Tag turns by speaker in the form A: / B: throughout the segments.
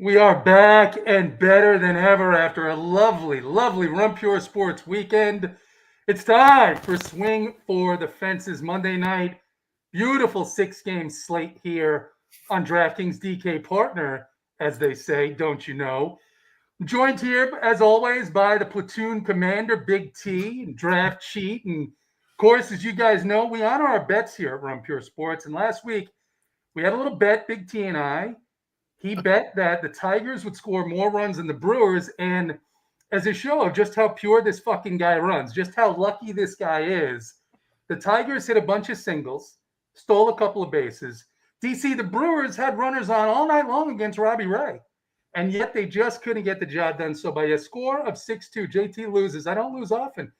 A: We are back and better than ever after a lovely, lovely Run Pure Sports weekend. It's time for Swing for the Fences Monday night. Beautiful 6-game slate here on DraftKings DK Partner, as they say, don't you know. I'm joined here, as always, by the platoon commander, Big T, and Draft Cheat. And, of course, as you guys know, we honor our bets here at Run Pure Sports. And last week, we had a little bet, Big T and I. He bet that the Tigers would score more runs than the Brewers. And as a show of just how pure this fucking guy runs, just how lucky this guy is, the Tigers hit a bunch of singles, stole a couple of bases. DC, the Brewers had runners on all night long against Robbie Ray. And yet they just couldn't get the job done. So by a score of 6-2, JT loses. I don't lose often.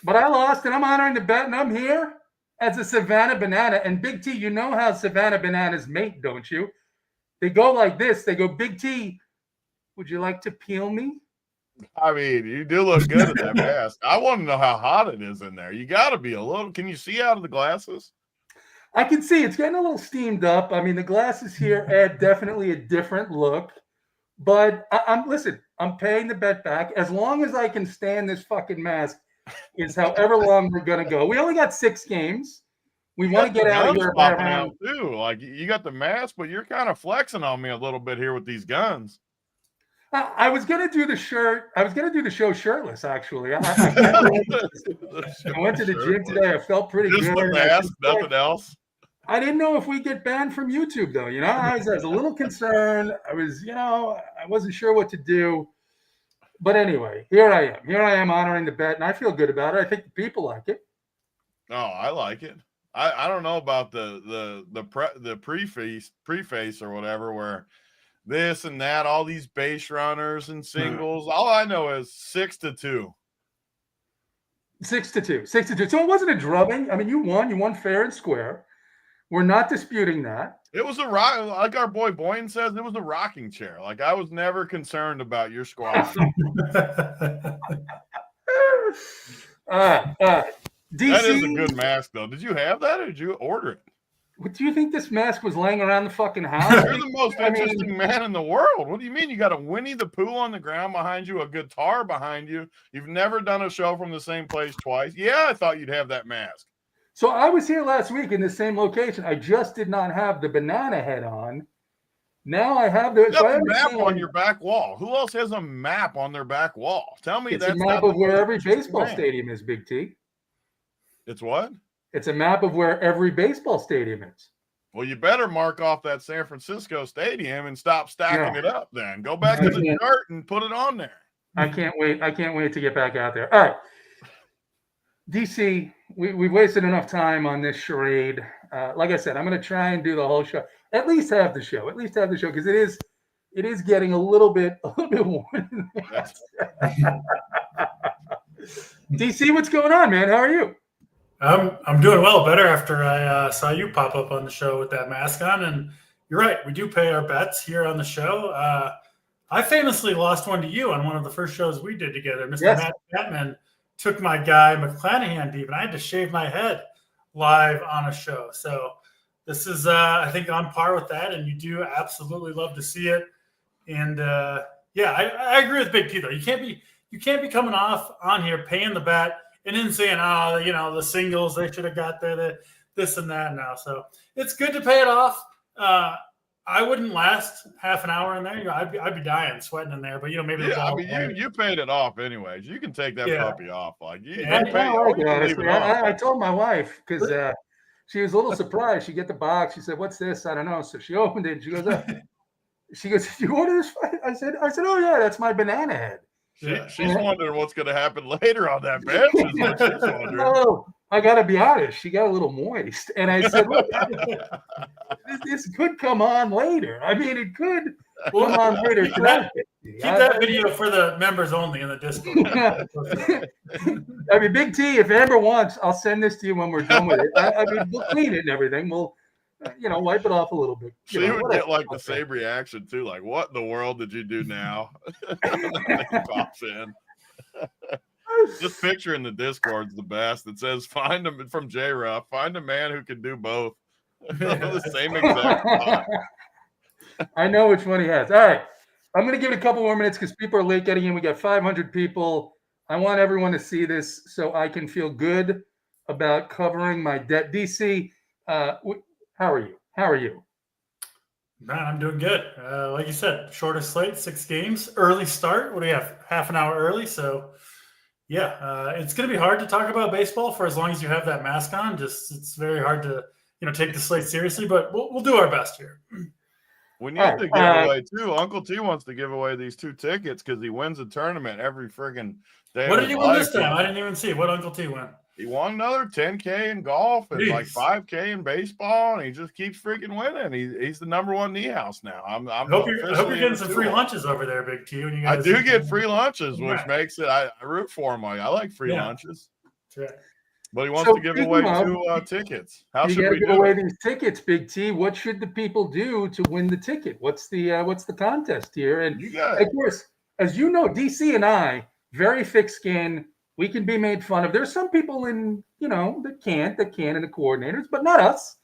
A: But I lost, and I'm honoring the bet, and I'm here as a Savannah Banana. And Big T, you know how Savannah Bananas mate, don't you? They go like this. They go, Big T, would you like to peel me?
B: I mean, you do look good in that mask. I want to know how hot it is in there. You got to be a little. Can you see out of the glasses?
A: I can see it's getting a little steamed up. I mean, the glasses here add definitely a different look. But listen, I'm paying the bet back. As long as I can stand this fucking mask is however long we're going to go. We only got 6 games. We want to get out of here
B: around too. Like you got the mask, but you're kind of flexing on me a little bit here with these guns.
A: I was gonna do the shirt. I was gonna do the show shirtless. Actually, I went to the gym today. I felt pretty
B: Just
A: good.
B: The mask, nothing else.
A: I didn't know if we get banned from YouTube though. You know, I was a little concerned. I wasn't sure what to do. But anyway, here I am. Here I am honoring the bet, and I feel good about it. I think the people like it.
B: Oh, I like it. I don't know about the preface or whatever where this and that, all these base runners and singles. All I know is 6-2.
A: 6-2. 6-2. So it wasn't a drubbing. I mean, you won fair and square. We're not disputing that.
B: It was like our boy Boyne says, it was a rocking chair. Like I was never concerned about your squad. DC, that is a good mask, though. Did you have that, or did you order it?
A: What do you think this mask was laying around the fucking house?
B: You're the most interesting man in the world. What do you mean? You got a Winnie the Pooh on the ground behind you, a guitar behind you. You've never done a show from the same place twice. Yeah, I thought you'd have that mask.
A: So I was here last week in the same location. I just did not have the banana head on. Now I have the
B: map on your back wall. Who else has a map on their back wall? Tell me
A: that's a map of where every baseball stadium is, Big T.
B: It's what?
A: It's a map of where every baseball stadium is.
B: Well, you better mark off that San Francisco stadium and stop stacking it up then. Go back to the chart and put it on there.
A: I can't wait. I can't wait to get back out there. All right. DC, we've wasted enough time on this charade. Like I said, I'm going to try and do the whole show. At least have the show. Because it is getting a little bit warm. DC, what's going on, man? How are you?
C: I'm doing well, better after I saw you pop up on the show with that mask on. And you're right, we do pay our bets here on the show. I famously lost one to you on one of the first shows we did together. Mr. Matt Batman took my guy McClanahan deep, and I had to shave my head live on a show. So this is, I think, on par with that, and you do absolutely love to see it. And I agree with Big T though. You can't be coming off on here paying the bet and then saying, the singles, they should have got this and that now. So it's good to pay it off. I wouldn't last half an hour in there. I'd be dying, sweating in there. But maybe
B: you paid it off anyways. You can take that puppy off. Like
A: I told my wife because she was a little surprised. She get the box. She said, "What's this?" I don't know. So she opened it. And she goes, "Did you order this?" I said, "Oh yeah, that's my banana head."
B: She's wondering what's going to happen later on that bench. Is what she's wondering.
A: No, I got to be honest. She got a little moist, and I said, "Look, this could come on later. I mean, it could come on later tonight."
C: Keep that video for the members only in the Discord.
A: I mean, Big T, if Amber wants, I'll send this to you when we're done with it. I mean, we'll clean it and everything. We'll wipe it off a little bit.
B: She would get like the same reaction too, like, "What in the world did you do now?" He pops in. Just picture in the Discord's the best. It says, "Find him," from J Ruff. "Find a man who can do both." The same exact spot.
A: I know which one he has. All right. I'm going to give it a couple more minutes because people are late getting in. We got 500 people. I want everyone to see this so I can feel good about covering my debt. DC, how are you? How are you?
C: Man, I'm doing good. Like you said, shorter slate, 6 games, early start. What do we have? Half an hour early. So, yeah, it's going to be hard to talk about baseball for as long as you have that mask on. It's very hard to take the slate seriously, but we'll do our best here.
B: We need to give away too. Uncle T wants to give away these 2 tickets because he wins a tournament every friggin' day.
C: What did he win this time? I didn't even see. What Uncle T win?
B: He won another 10K in golf and like 5K in baseball, and he just keeps freaking winning. He's the number 1 knee house now. I
C: hope you're getting some free lunches over there, Big T. When you guys
B: I do get free lunches, which makes it. I root for him. I like free lunches.
C: That's right.
B: But he wants to give away 2 tickets. How should we
A: give away these tickets, Big T? What should the people do to win the ticket? What's the contest here? And of course, as you know, DC and I, very thick skin. We can be made fun of. There's some people in that can't, and the coordinators, but not us.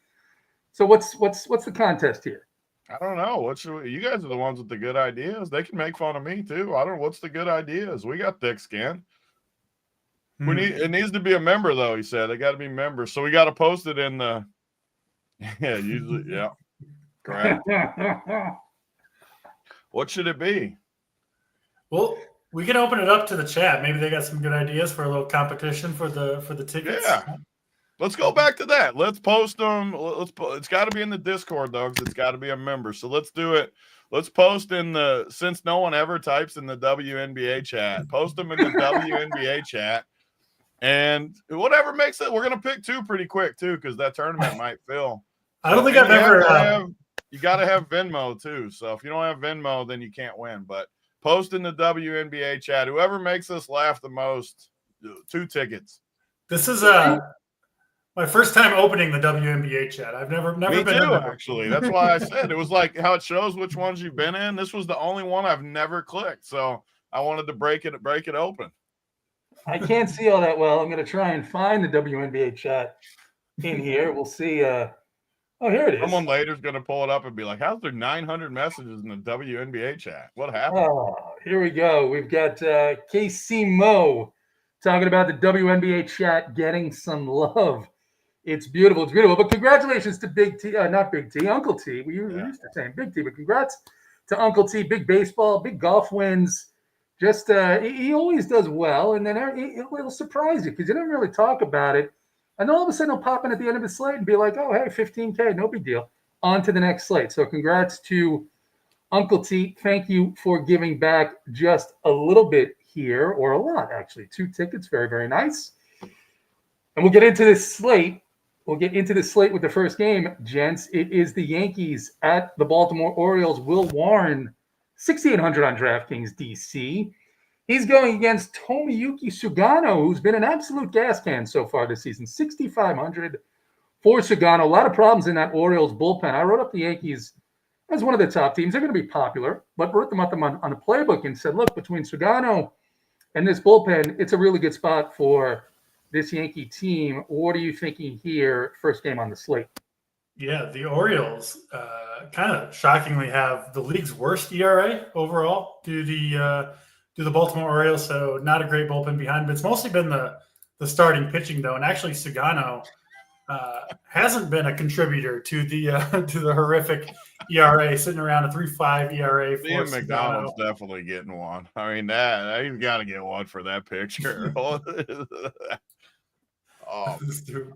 A: So what's the contest here?
B: I don't know. You guys are the ones with the good ideas. They can make fun of me too. I don't know what's the good ideas. We got thick skin. It needs to be a member, though, he said. They got to be members. So we got to post it in the correct. What should it be?
C: Well, we can open it up to the chat. Maybe they got some good ideas for a little competition for the tickets.
B: Yeah. Let's go back to that. Let's post them. It's got to be in the Discord, though, because it's got to be a member. So let's do it. Let's post since no one ever types in the WNBA chat, post them in the WNBA chat. And whatever makes it, we're going to pick 2 pretty quick, too, because that tournament might fill.
C: I don't think I've ever
B: you got to have Venmo, too. So if you don't have Venmo, then you can't win. But post in the WNBA chat. Whoever makes us laugh the most, 2 tickets.
C: This is my first time opening the WNBA chat. I've never
B: Me
C: been
B: too, actually. That's why I said it was like how it shows which ones you've been in. This was the only one I've never clicked. So I wanted to break it open.
A: I can't see all that well. I'm going to try and find the WNBA chat in here. We'll see. Here it is.
B: Someone later is going to pull it up and be like, how's there 900 messages in the WNBA chat? What happened?
A: Oh, here we go. We've got KC Mo talking about the WNBA chat getting some love. It's beautiful. It's beautiful. But congratulations to Big T, not Big T, Uncle T. We used to saying Big T, but congrats to Uncle T. Big baseball, big golf wins. Just he always does well, and then he'll surprise you because he doesn't really talk about it. And all of a sudden he'll pop in at the end of the slate and be like, oh, hey, 15K, no big deal. On to the next slate. So congrats to Uncle T. Thank you for giving back just a little bit here, or a lot, actually. 2 tickets, very, very nice. And we'll get into this slate. We'll get into the slate with the first game, gents. It is the Yankees at the Baltimore Orioles. Will Warren, 6,800 on DraftKings DC. He's going against Tomoyuki Sugano, who's been an absolute gas can so far this season. 6,500 for Sugano. A lot of problems in that Orioles bullpen. I wrote up the Yankees as one of the top teams. They're going to be popular, but wrote them up on a playbook and said, look, between Sugano and this bullpen, it's a really good spot for this Yankee team. What are you thinking here, first game on the slate?
C: Yeah, the Orioles kind of shockingly have the league's worst ERA overall to the Baltimore Orioles. So not a great bullpen behind, but it's mostly been the starting pitching though. And actually, Sugano hasn't been a contributor to the horrific ERA, sitting around a 3.5 ERA.
B: Ian McDonald's definitely getting one. I mean, he's got to get one for that picture.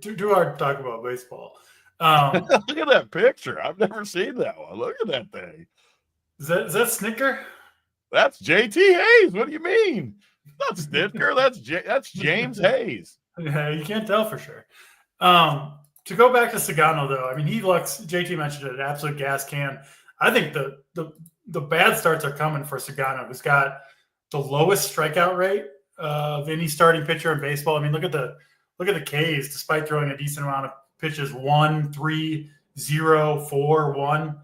C: Too hard to talk about baseball.
B: Look at that picture. I've never seen that one. Look at that thing.
C: Is that Snicker?
B: That's JT Hayes. What do you mean? Not Snicker. That's James Hayes.
C: Yeah, you can't tell for sure. To go back to Sugano, though, I mean, he looks. JT mentioned it, an absolute gas can. I think the bad starts are coming for Sugano, who's got the lowest strikeout rate of any starting pitcher in baseball. I mean, look at the K's, despite throwing a decent amount of pitches, 1, 3, 0, 4, 1.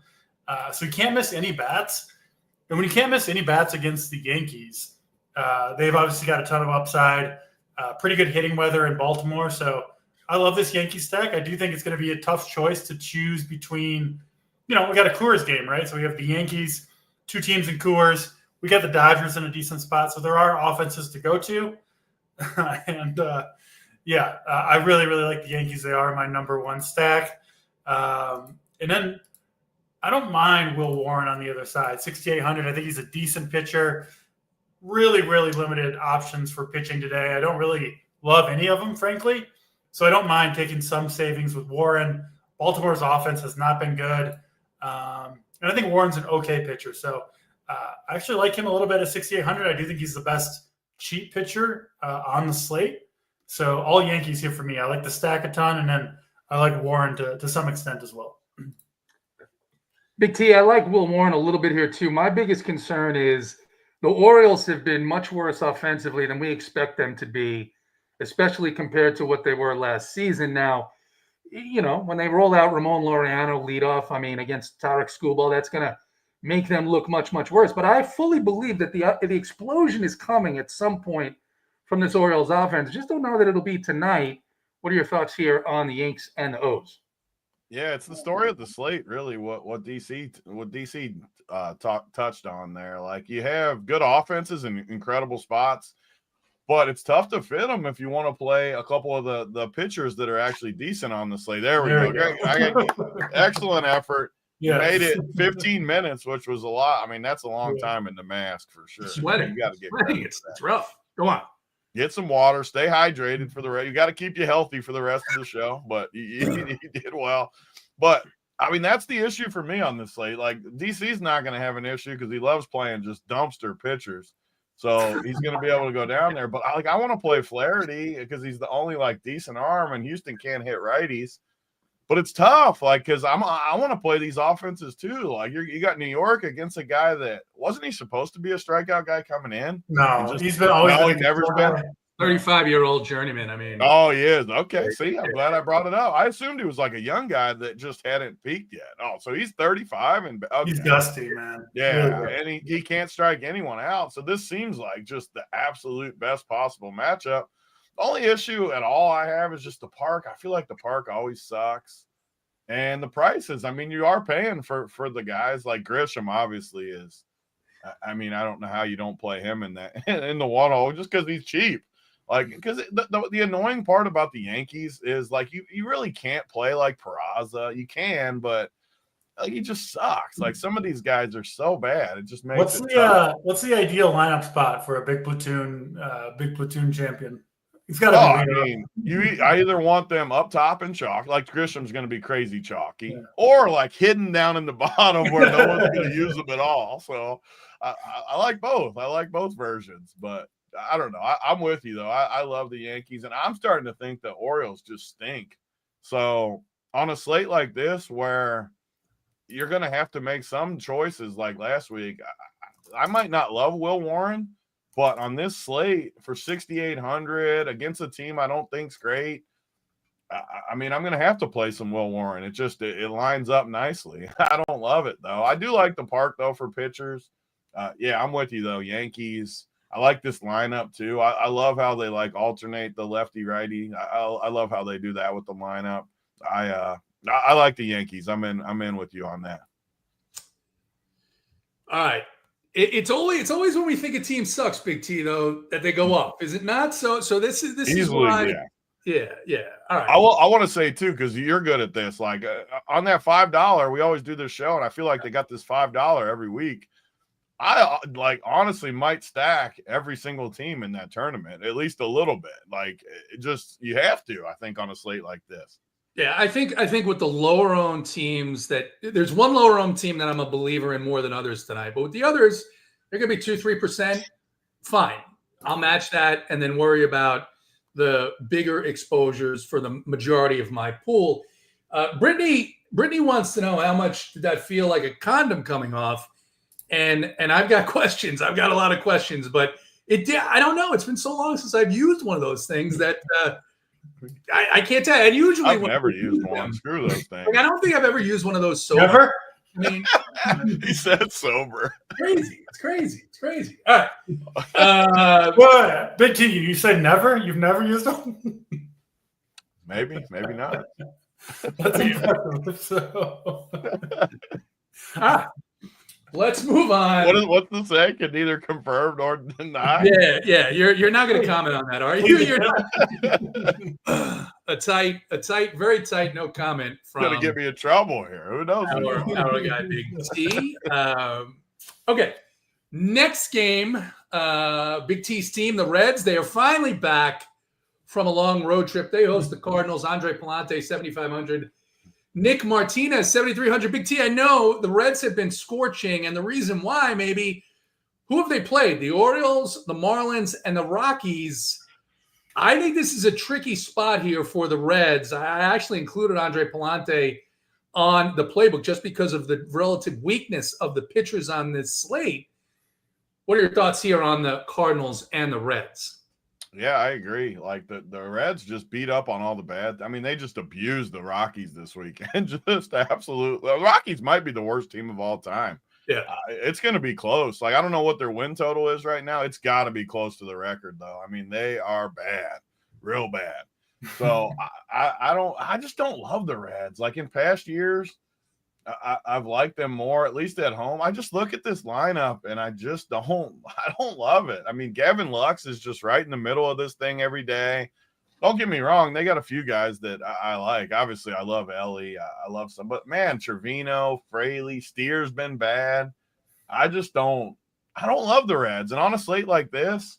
C: So you can't miss any bats. And when you can't miss any bats against the Yankees, they've obviously got a ton of upside, pretty good hitting weather in Baltimore. So I love this Yankees stack. I do think it's going to be a tough choice to choose between, we got a Coors game, right? So we have the Yankees two teams in Coors. We got the Dodgers in a decent spot, so there are offenses to go to. And I really, really like the Yankees. They are my number one stack. And then I don't mind Will Warren on the other side. 6,800. I think he's a decent pitcher. Really, really limited options for pitching today. I don't really love any of them, frankly. So I don't mind taking some savings with Warren. Baltimore's offense has not been good. And I think Warren's an okay pitcher. So I actually like him a little bit at 6,800. I do think he's the best cheap pitcher on the slate. So all Yankees here for me. I like the stack a ton, and then I like Warren to some extent as well.
A: Big T, I like Will Warren a little bit here too. My biggest concern is the Orioles have been much worse offensively than we expect them to be, especially compared to what they were last season. Now, when they roll out Ramon Laureano leadoff, against Tarek Skubal, that's going to make them look much, much worse. But I fully believe that the explosion is coming at some point from this Orioles offense. Just don't know that it'll be tonight. What are your thoughts here on the Yanks and the O's?
B: Yeah, it's the story of the slate, really. What DC touched on there. Like, you have good offenses and incredible spots, but it's tough to fit them if you want to play a couple of the pitchers that are actually decent on the slate. There we go. Excellent effort. You made it 15 minutes, which was a lot. That's a long time in the mask for sure.
A: Sweating.
B: You got to get
A: sweating. It's rough. Go on.
B: Get some water. Stay hydrated for the rest. You got to keep you healthy for the rest of the show, but you did well. But, that's the issue for me on this slate. Like, DC's not going to have an issue because he loves playing just dumpster pitchers. So he's going to be able to go down there. But, I want to play Flaherty because he's the only, decent arm, and Houston can't hit righties. But it's tough, because I want to play these offenses too. Like, you got New York against a guy that wasn't he supposed to be a strikeout guy coming in?
C: No, he's never been.
A: 35-year-old journeyman.
B: Oh, he is. Okay, see, I'm glad I brought it up. I assumed he was like a young guy that just hadn't peaked yet. Oh, so he's 35 and okay.
C: He's dusty, man.
B: Yeah, really, and he can't strike anyone out. So this seems like just the absolute best possible matchup. The only issue at all I have is just the park. I feel like the park always sucks. And the prices. You are paying for the guys like Grisham, obviously, is. I don't know how you don't play him in that in the 1-0 just because he's cheap. Because the annoying part about the Yankees is you really can't play like Peraza. You can, but he just sucks. Some of these guys are so bad. It just makes
C: what's the ideal lineup spot for a big platoon champion? He's got to
B: be. I either want them up top and chalk, like Grisham's going to be crazy chalky, or hidden down in the bottom where no one's going to use them at all. So I like both. I like both versions, but I don't know. I'm with you though. I love the Yankees, and I'm starting to think the Orioles just stink. So on a slate like this, where you're going to have to make some choices, like last week, I might not love Will Warren. But on this slate for 6,800 against a team I don't think's great, I'm going to have to play some Will Warren. It lines up nicely. I don't love it though. I do like the park though for pitchers. I'm with you though. Yankees. I like this lineup too. I love how they alternate the lefty righty. I love how they do that with the lineup. I like the Yankees. I'm in with you on that.
A: All right. It's always when we think a team sucks, Big T, though, that they go up. Is it not? So this
B: Easily,
A: is why. Yeah. All right.
B: I want to say too, because you're good at this. On that $5, we always do this show, and I feel like they got this $5 every week. I honestly might stack every single team in that tournament, at least a little bit. You have to, I think, on a slate like this.
A: Yeah, I think with the lower owned teams there's one lower owned team that I'm a believer in more than others tonight. But with the others, they're going to be 2-3%. Fine. I'll match that and then worry about the bigger exposures for the majority of my pool. Brittany wants to know how much did that feel like a condom coming off? And I've got questions. I've got a lot of questions, but I don't know. It's been so long since I've used one of those things that I can't tell. And usually
B: I've never used one. Screw those things.
A: I don't think I've ever used one of those sober.
C: Never?
B: He said sober.
A: It's crazy. All right.
C: What? Big T, you said never? You've never used one?
B: Maybe not.
C: That's impressive. So.
A: Let's move on.
B: What's the say? Can neither confirm nor deny.
A: Yeah. You're not going to comment on that, are you? You're not. a tight, very tight. No comment from.
B: Going to get me in trouble here. Who knows?
A: Our guy Big T. Okay. Next game, Big T's team, the Reds. They are finally back from a long road trip. They host the Cardinals. Andre Palante, 7,500. Nick Martinez, 7,300. Big T, I know the Reds have been scorching, and the reason why, maybe, who have they played? The Orioles, the Marlins, and the Rockies. I think this is a tricky spot here for the Reds. I actually included Andre Palante on the playbook just because of the relative weakness of the pitchers on this slate. What are your thoughts here on the Cardinals and the Reds?
B: Yeah, I agree. Like the Reds just beat up on all the bad. I mean, they just abused the Rockies this weekend. Just absolutely. The Rockies might be the worst team of all time.
A: Yeah.
B: It's going to be close. Like, I don't know what their win total is right now. It's got to be close to the record, though. I mean, they are bad, real bad. So I just don't love the Reds. Like in past years, I've liked them more, at least at home. I just look at this lineup and I don't love it. I mean, Gavin Lux is just right in the middle of this thing every day. Don't get me wrong. They got a few guys that I like. Obviously, I love Ellie. I love some, but man, Trevino, Fraley, Steer's been bad. I don't love the Reds. And on a slate like this,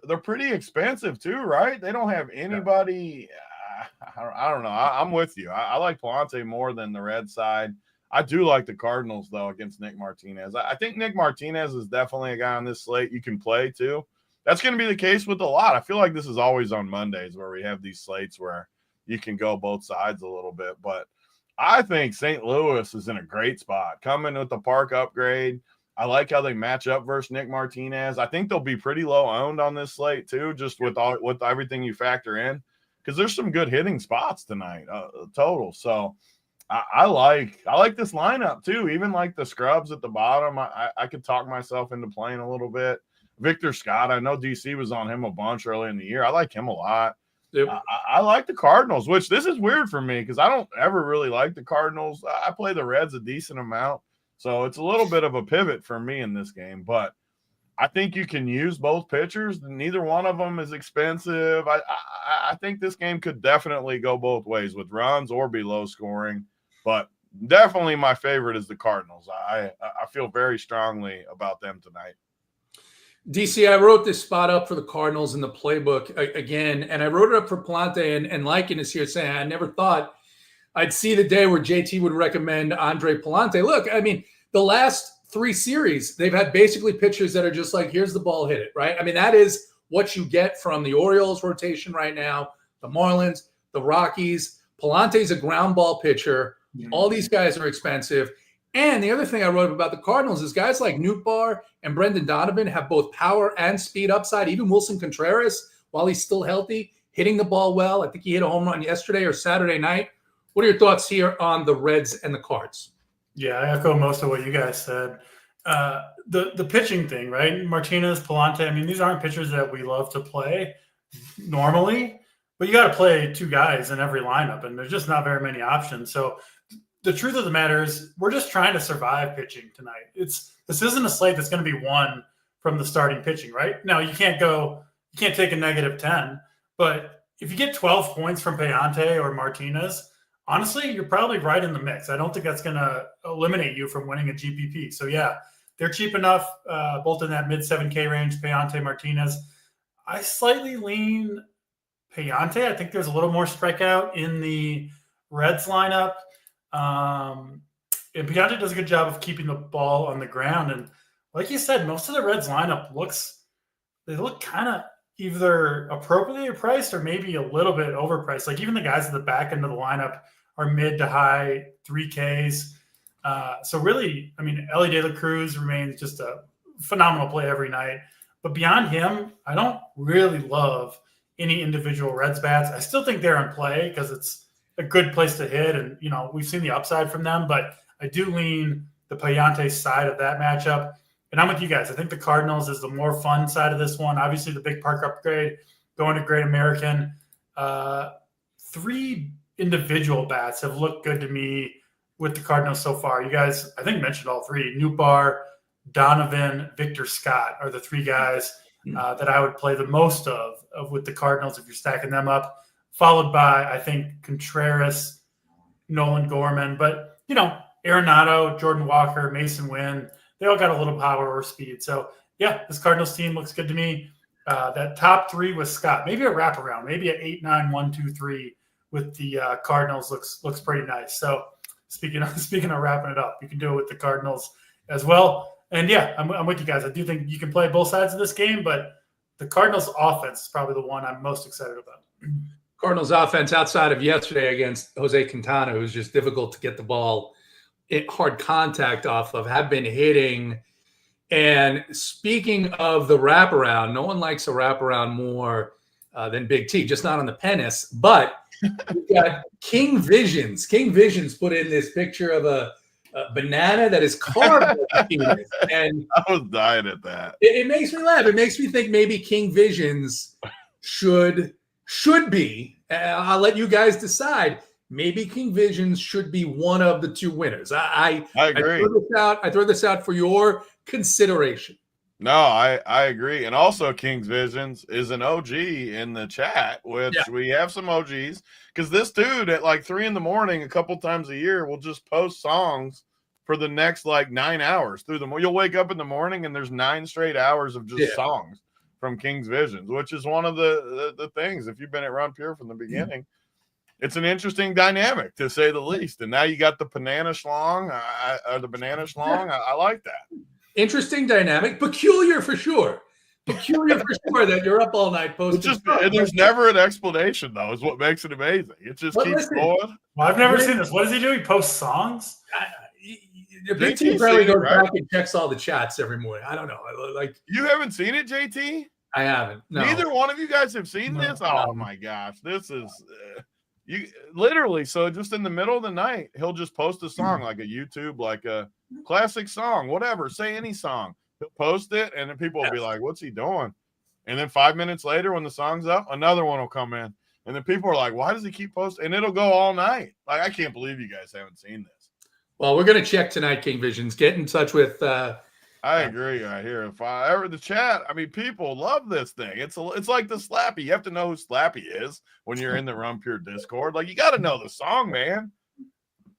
B: they're pretty expensive too, right? They don't have anybody. I don't know. I'm with you. I like Palante more than the Red side. I do like the Cardinals, though, against Nick Martinez. I think Nick Martinez is definitely a guy on this slate you can play, too. That's going to be the case with a lot. I feel like this is always on Mondays where we have these slates where you can go both sides a little bit. But I think St. Louis is in a great spot. Coming with the park upgrade. I like how they match up versus Nick Martinez. I think they'll be pretty low owned on this slate, too, just with everything you factor in. Because there's some good hitting spots tonight, total. So I like this lineup too. Even like the scrubs at the bottom, I could talk myself into playing a little bit. Victor Scott, I know DC was on him a bunch early in the year. I like him a lot. Yep. I like the Cardinals, which this is weird for me because I don't ever really like the Cardinals. I play the Reds a decent amount, so it's a little bit of a pivot for me in this game, but I think you can use both pitchers. Neither one of them is expensive. I think this game could definitely go both ways with runs or be low scoring, but definitely my favorite is the Cardinals. I feel very strongly about them tonight.
A: DC, I wrote this spot up for the Cardinals in the playbook again, and I wrote it up for Palante, and Lycan is here saying I never thought I'd see the day where JT would recommend Andre Palante. Look, I mean, the last 3 series, they've had basically pitchers that are just like, here's the ball, hit it, right? I mean, that is what you get from the Orioles rotation right now, the Marlins, the Rockies. Palante's a ground ball pitcher. All these guys are expensive. And the other thing I wrote about the Cardinals is guys like Nootbaar and Brendan Donovan have both power and speed upside. Even Wilson Contreras, while he's still healthy, hitting the ball well. I think he hit a home run yesterday or Saturday night. What are your thoughts here on the Reds and the Cards?
C: Yeah, I echo most of what you guys said. The pitching thing, right? Martinez, Palante, I mean, these aren't pitchers that we love to play normally, but you got to play 2 guys in every lineup, and there's just not very many options. So the truth of the matter is we're just trying to survive pitching tonight. This isn't a slate that's going to be won from the starting pitching, right? Now, you can't take a -10, but if you get 12 points from Payante or Martinez, honestly, you're probably right in the mix. I don't think that's going to eliminate you from winning a GPP. So, yeah, they're cheap enough, both in that mid-7K range, Payante, Martinez. I slightly lean Payante. I think there's a little more strikeout in the Reds lineup. And Payante does a good job of keeping the ball on the ground. And like you said, most of the Reds lineup look kind of either appropriately priced or maybe a little bit overpriced. Like even the guys at the back end of the lineup are mid to high 3Ks. So really, I mean, Ellie De La Cruz remains just a phenomenal play every night. But beyond him, I don't really love any individual Reds bats. I still think they're in play because it's a good place to hit. And, you know, we've seen the upside from them. But I do lean the Payante side of that matchup. And I'm with you guys. I think the Cardinals is the more fun side of this one. Obviously, the big park upgrade, going to Great American. 3 individual bats have looked good to me with the Cardinals so far. You guys, I think, mentioned all three. Newbar, Donovan, Victor Scott are the three guys that I would play the most of with the Cardinals if you're stacking them up, followed by, I think, Contreras, Nolan Gorman. But, Arenado, Jordan Walker, Mason Wynn, they all got a little power or speed. So, yeah, this Cardinals team looks good to me. That top three with Scott, maybe a wraparound, maybe an 8-9-1-2-3 with the Cardinals looks pretty nice. So speaking of wrapping it up, you can do it with the Cardinals as well. And yeah, I'm with you guys. I do think you can play both sides of this game, but the Cardinals offense is probably the one I'm most excited about.
D: Cardinals offense outside of yesterday against Jose Quintana, who's just difficult to get the ball hard contact off of, have been hitting. And speaking of the wraparound, no one likes a wraparound more than Big T, just not on the penis. But we've got King Visions. King Visions put in this picture of a banana that is carved like a penis. And
B: I was dying at that.
D: It makes me laugh. It makes me think maybe King Visions should be. I'll let you guys decide. Maybe King Visions should be one of the two winners. I
B: agree.
D: I throw this out for your consideration.
B: No, I agree. And also King's Visions is an OG in the chat, which we have some OGs. Because this dude at like 3 a.m, a couple times a year, will just post songs for the next like 9 hours through the morning. You'll wake up in the morning and there's 9 straight hours of just songs from King's Visions, which is one of the things. If you've been at Run Pure from the beginning, it's an interesting dynamic to say the least. And now you got the banana schlong. I like that.
D: Interesting dynamic, peculiar for sure. That you're up all night posting.
B: There's never an explanation, though, is what makes it amazing. It just keeps going.
C: Well, I've never seen this. What does he do? He posts songs?
D: Big T probably goes back and checks all the chats every morning. I don't know. Like,
B: you haven't seen it, JT?
D: I haven't. No.
B: Neither one of you guys have seen this? Oh, my gosh. This is you literally. So just in the middle of the night, he'll just post a song, like a YouTube, like a classic song, whatever. Say any song. He'll post it, and then people will be like, what's he doing? And then 5 minutes later, when the song's up, another one will come in. And then people are like, why does he keep posting? And it'll go all night. Like, I can't believe you guys haven't seen this.
D: Well, we're going to check tonight, King Visions. Get in touch with
B: I agree right here. If I ever the chat, I mean, people love this thing. It's like the Slappy. You have to know who Slappy is when you're in the Run Pure Discord. Like, you got to know the song, man.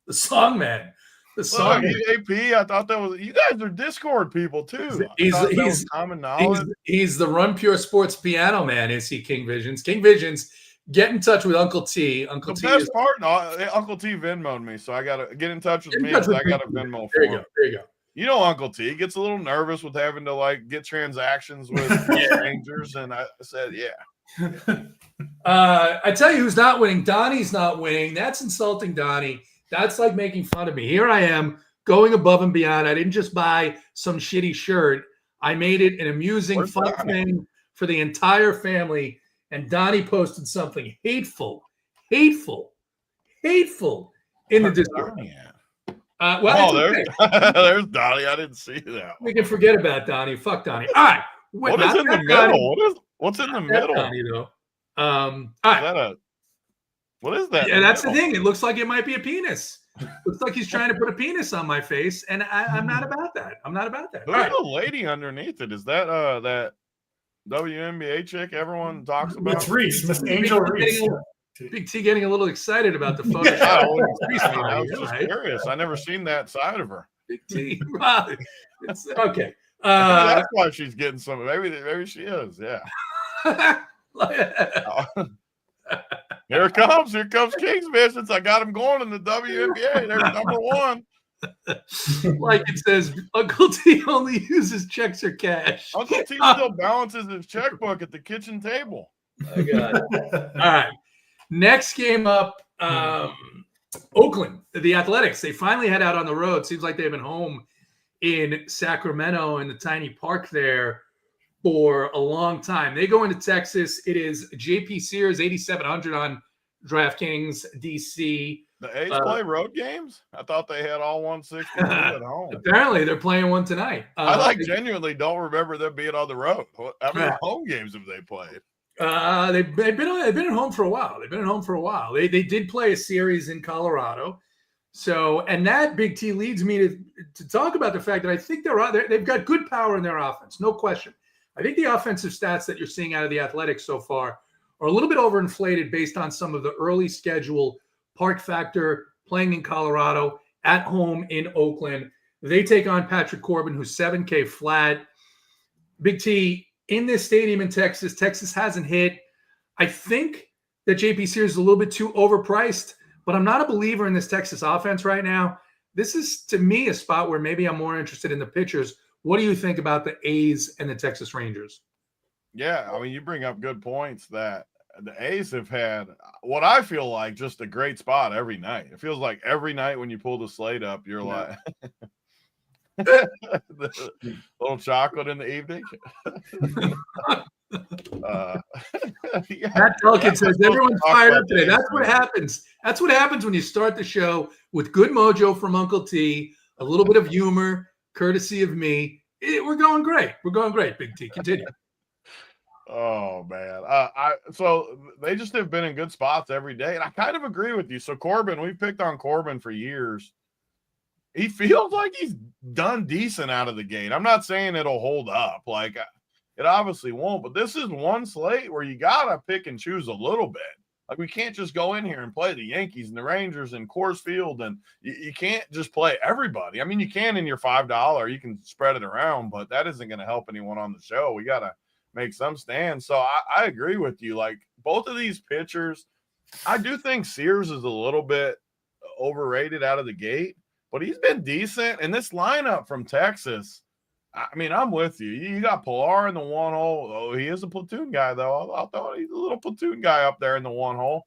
D: The song, man. The song.
B: Look, AP, I thought that was, you guys are Discord people too.
D: He's
B: common knowledge.
D: He's the Run Pure Sports piano man. Is he, King Visions? King Visions, get in touch with Uncle T. Uncle T.
B: Best part, Uncle T Venmo'd me, so I gotta get in touch with me. I got a Venmo.
D: There you go.
B: You know, Uncle T gets a little nervous with having to like get transactions with strangers, and I said, yeah.
D: I tell you who's not winning. Donnie's not winning. That's insulting, Donnie. That's like making fun of me. Here I am going above and beyond. I didn't just buy some shitty shirt. I made it an amusing, fun thing for the entire family. And Donnie posted something hateful in the Discord.
B: There's Donnie. I didn't see that.
D: We can forget about Donnie. Fuck Donnie. All right.
B: What is in the middle? What's in the middle?
D: Donnie, though. All right.
B: What is that?
D: Yeah, that's the thing. It looks like it might be a penis. Looks like he's trying to put a penis on my face, and I'm not about that.
B: Who's the lady underneath it? Is that that WNBA chick everyone talks about?
C: It's Reese, Miss Angel Reese.
D: Big T getting a little excited about the photo.
B: I was just curious. I never seen that side of her.
D: Big T. Okay.
B: That's why she's getting some. Maybe she is. Yeah. Here comes King's Visions. I got him going in the WNBA. They're number one.
D: Like it says, Uncle T only uses checks or cash.
B: Uncle T still balances his checkbook at the kitchen table.
D: I got it. All right. Next game up, Oakland, the Athletics. They finally head out on the road. Seems like they've been home in Sacramento in the tiny park there for a long time. They go into Texas. It is JP Sears, 8,700 on DraftKings, DC.
B: The A's play road games? I thought they had all 162 at home.
D: Apparently, they're playing one tonight.
B: I genuinely don't remember them being on the road. How many home games have they played?
D: They've been at home for a while. They did play a series in Colorado. So, and that, Big T, leads me to talk about the fact that I think they've got good power in their offense, no question. I think the offensive stats that you're seeing out of the Athletics so far are a little bit overinflated based on some of the early schedule, park factor, playing in Colorado, at home in Oakland. They take on Patrick Corbin, who's 7K flat. Big T, in this stadium in Texas, Texas hasn't hit. I think that JP Sears is a little bit too overpriced, but I'm not a believer in this Texas offense right now. This is, to me, a spot where maybe I'm more interested in the pitchers. What do you think about the A's and the Texas Rangers?
B: Yeah, I mean, you bring up good points that the A's have had what I feel like just a great spot every night. It feels like every night when you pull the slate up, you're like the little chocolate in the evening.
D: Yeah, Matt Elkin says everyone's fired up today. That's what happens. That's what happens when you start the show with good mojo from Uncle T, a little bit of humor, courtesy of me. We're going great. We're going great, Big T. Continue.
B: Oh man. So they just have been in good spots every day. And I kind of agree with you. So Corbin, we've picked on Corbin for years. He feels like he's done decent out of the gate. I'm not saying it'll hold up. Like it obviously won't, but this is one slate where you gotta pick and choose a little bit. Like we can't just go in here and play the Yankees and the Rangers and Coors Field, and you can't just play everybody. I mean, you can in your $5, you can spread it around, but that isn't going to help anyone on the show. We gotta make some stands. So I agree with you. Like both of these pitchers, I do think Sears is a little bit overrated out of the gate, but he's been decent. And this lineup from Texas, I mean, I'm with you. You got Pilar in the one hole. Oh, he is a platoon guy, though. I'll throw he's a little platoon guy up there in the one hole.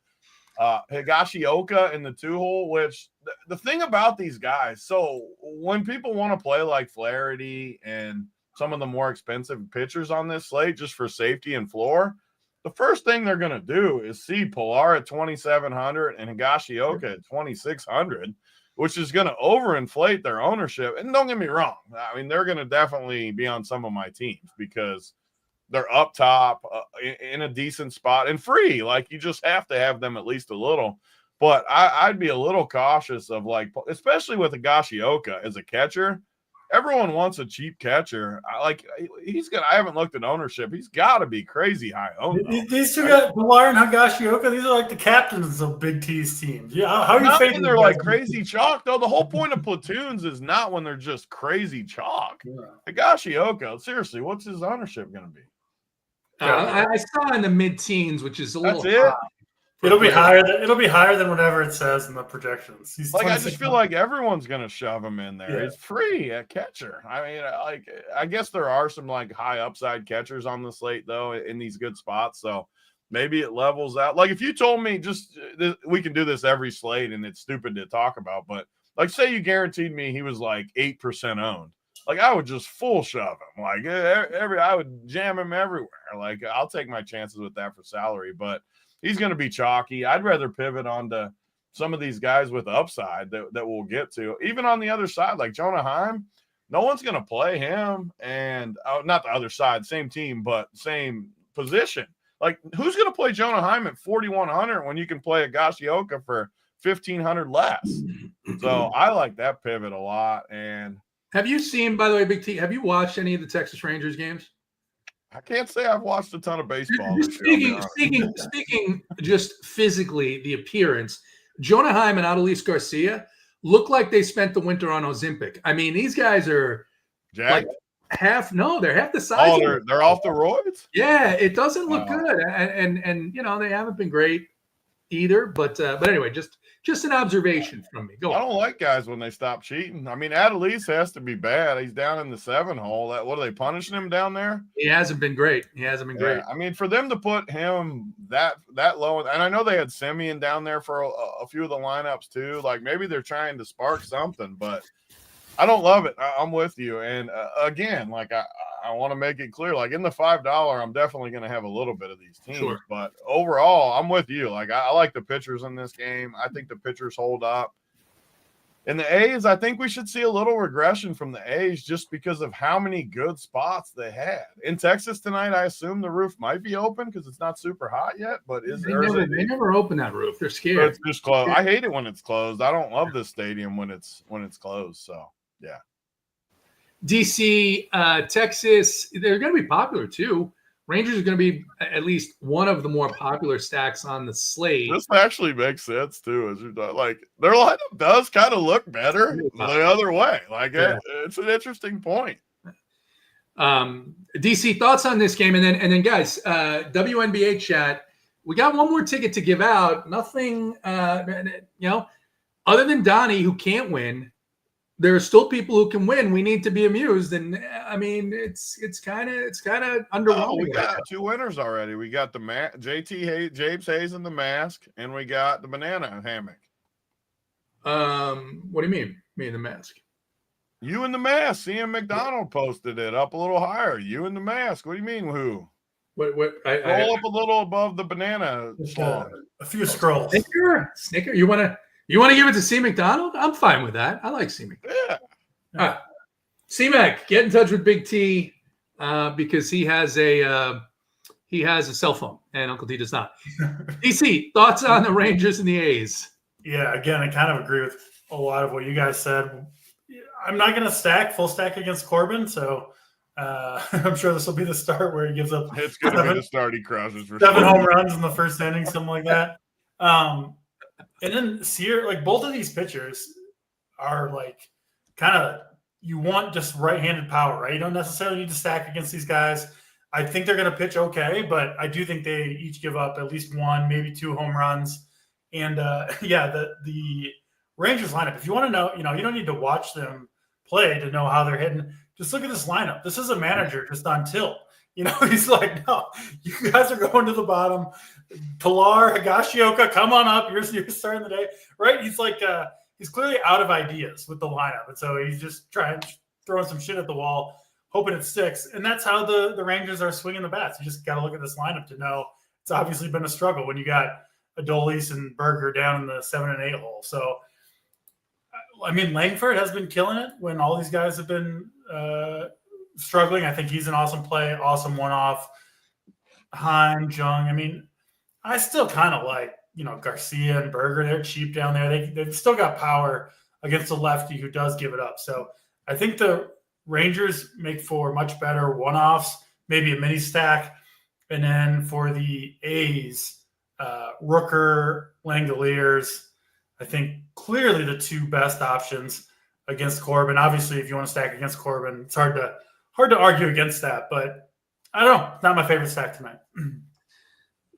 B: Higashioka in the two hole, which the thing about these guys, so when people want to play like Flaherty and some of the more expensive pitchers on this slate just for safety and floor, the first thing they're going to do is see Pilar at 2,700 and Higashioka at 2,600, which is going to overinflate their ownership. And don't get me wrong, I mean, they're going to definitely be on some of my teams because they're up top in a decent spot and free. Like you just have to have them at least a little. But I'd be a little cautious of like, especially with Higashioka as a catcher. Everyone wants a cheap catcher. I haven't looked at ownership. He's got to be crazy high owned.
C: These two got Pilar and Higashioka. These are like the captains of Big T's teams. Yeah, how are you fading?
B: They're like crazy chalk, though. The whole point of platoons is not when they're just crazy chalk. Yeah. Higashioka, seriously, what's his ownership going to be?
D: I saw in the mid-teens, which is a little
B: high.
C: It'll be higher than whatever it says in the projections. He's
B: like, I just feel like everyone's going to shove him in there. Yeah. It's free at catcher. I mean, I guess there are some like high upside catchers on the slate though in these good spots. So maybe it levels out. Like if you told me we can do this every slate and it's stupid to talk about, but like say you guaranteed me he was like 8% owned. Like I would just full shove him. Like I would jam him everywhere. Like I'll take my chances with that for salary, but he's going to be chalky. I'd rather pivot onto some of these guys with upside that we'll get to. Even on the other side, like Jonah Heim, no one's going to play him. And not the other side, same team, but same position. Like who's going to play Jonah Heim at 4,100 when you can play Higashioka for 1,500 less? So I like that pivot a lot. And
D: have you seen, by the way, Big T, have you watched any of the Texas Rangers games?
B: I can't say I've watched a ton of baseball.
D: Speaking just physically, the appearance, Jonah Heim and Adolis Garcia look like they spent the winter on Ozempic. I mean, these guys are
B: jacked.
D: Like they're half the size.
B: Oh, they're off the roids?
D: Yeah, it doesn't look good. And you know, they haven't been great either. But anyway, just an observation from me. Go on.
B: I don't like guys when they stop cheating. I mean, Adolis has to be bad. He's down in the 7 hole. What are they punishing him down there?
D: He hasn't been great. Great.
B: I mean, for them to put him that low, and I know they had Semien down there for a few of the lineups too. Like maybe they're trying to spark something, but I don't love it. I'm with you. And again, like I want to make it clear, like in the $5, I'm definitely going to have a little bit of these teams. Sure. But overall, I'm with you. Like I like the pitchers in this game. I think the pitchers hold up. And the A's, I think we should see a little regression from the A's just because of how many good spots they had. In Texas tonight, I assume the roof might be open because it's not super hot yet, but
D: They never open that roof. They're scared.
B: It's just closed. I hate it when it's closed. I don't love this stadium when it's closed. So, yeah.
D: DC, Texas, they're going to be popular too. Rangers are going to be at least one of the more popular stacks on the slate.
B: This actually makes sense too. As you're like, their lineup does kind of look better the other way. Like it's an interesting point.
D: DC, thoughts on this game, and then guys, WNBA chat. We got one more ticket to give out. Nothing, other than Donnie who can't win. There are still people who can win. We need to be amused, and I mean, it's kind of underwhelming.
B: We got 2 winners already. We got the James Hayes and the mask, and we got the banana hammock.
D: What do you mean? Me and the mask?
B: You and the mask. CM McDonald posted it up a little higher. You and the mask. What do you mean? Who?
D: What?
B: Roll up a little above the banana.
C: A few scrolls.
D: Snicker. You want to give it to C. McDonald? I'm fine with that. I like C. McDonald.
B: Yeah.
D: All right. C-Mac, get in touch with Big T because he has a cell phone and Uncle T does not. DC, thoughts on the Rangers and the A's?
C: Yeah, again, I kind of agree with a lot of what you guys said. I'm not going to full stack against Corbin, so I'm sure this will be the start where he gives up.
B: It's going to be the start he crushes for
C: 7 home runs in the first inning, something like that. And then Sear, like both of these pitchers are like kind of, you want just right-handed power, right? You don't necessarily need to stack against these guys. I think they're going to pitch okay, but I do think they each give up at least 1, maybe 2 home runs. And the Rangers lineup, if you want to know, you don't need to watch them play to know how they're hitting. Just look at this lineup. This is a manager just on tilt. He's like, no, you guys are going to the bottom. Pilar, Higashioka, come on up. You're starting the day, right? He's like, he's clearly out of ideas with the lineup. And so he's just throwing some shit at the wall, hoping it sticks. And that's how the Rangers are swinging the bats. You just got to look at this lineup to know it's obviously been a struggle when you got Adolis and Berger down in the 7 and 8 hole. So, I mean, Langford has been killing it when all these guys have been struggling. I think he's an awesome play, awesome one-off. Heim, Jung. I mean, I still kind of like, Garcia and Berger. They're cheap down there. They've still got power against a lefty who does give it up. So I think the Rangers make for much better one-offs, maybe a mini stack. And then for the A's, Rooker, Langoliers, I think clearly the 2 best options against Corbin. Obviously, if you want to stack against Corbin, it's hard to argue against that. But I don't know. It's not my favorite stack tonight.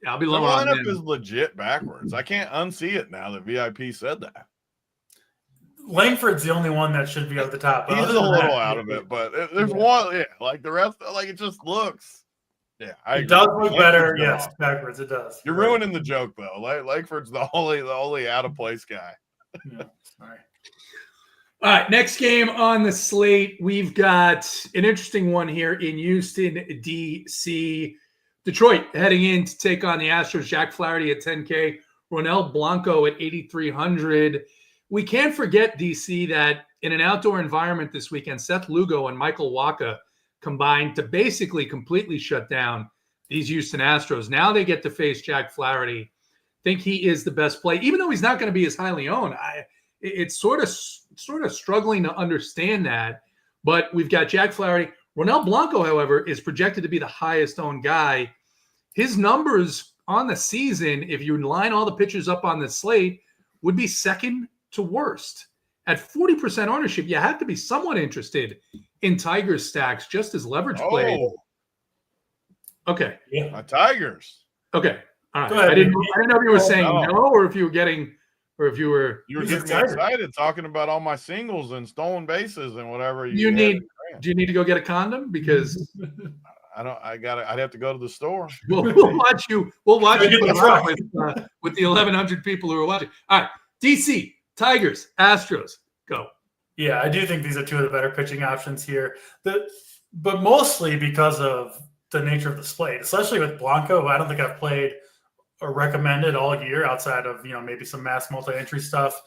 D: Yeah, I'll be
B: the
D: low on
B: lineup is legit backwards. I can't unsee it now that VIP said that.
C: Langford's the only one that should be at the top.
B: He's a little out of it, but there's one. Yeah, like the rest, like it just looks. Yeah,
C: it does look better. Yes, backwards it does.
B: You're ruining the joke though. Langford's the only out of place guy.
C: Yeah, sorry.
D: All right, next game on the slate, we've got an interesting one here in Houston, DC. Detroit heading in to take on the Astros. Jack Flaherty at 10K, Ronel Blanco at 8,300. We can't forget, DC, that in an outdoor environment this weekend, Seth Lugo and Michael Wacha combined to basically completely shut down these Houston Astros. Now they get to face Jack Flaherty. Think he is the best play, even though he's not going to be as highly owned. It's sort of struggling to understand that. But we've got Jack Flaherty. Ronel Blanco, however, is projected to be the highest owned guy. His numbers on the season, if you line all the pitchers up on the slate, would be second to worst. At 40% ownership, you have to be somewhat interested in Tigers stacks just as leverage play. Okay.
B: Yeah. Tigers.
D: Okay. All right. I didn't know if you were saying no, or if you were getting getting
B: me excited talking about all my singles and stolen bases and whatever.
D: Do you need to go get a condom? Because
B: I'd have to go to the store.
D: We'll watch you. We'll watch you with the 1,100 people who are watching. All right. DC, Tigers, Astros, go.
C: Yeah, I do think these are 2 of the better pitching options here. But mostly because of the nature of the slate, especially with Blanco, who I don't think I've played or recommended all year outside of, maybe some mass multi-entry stuff.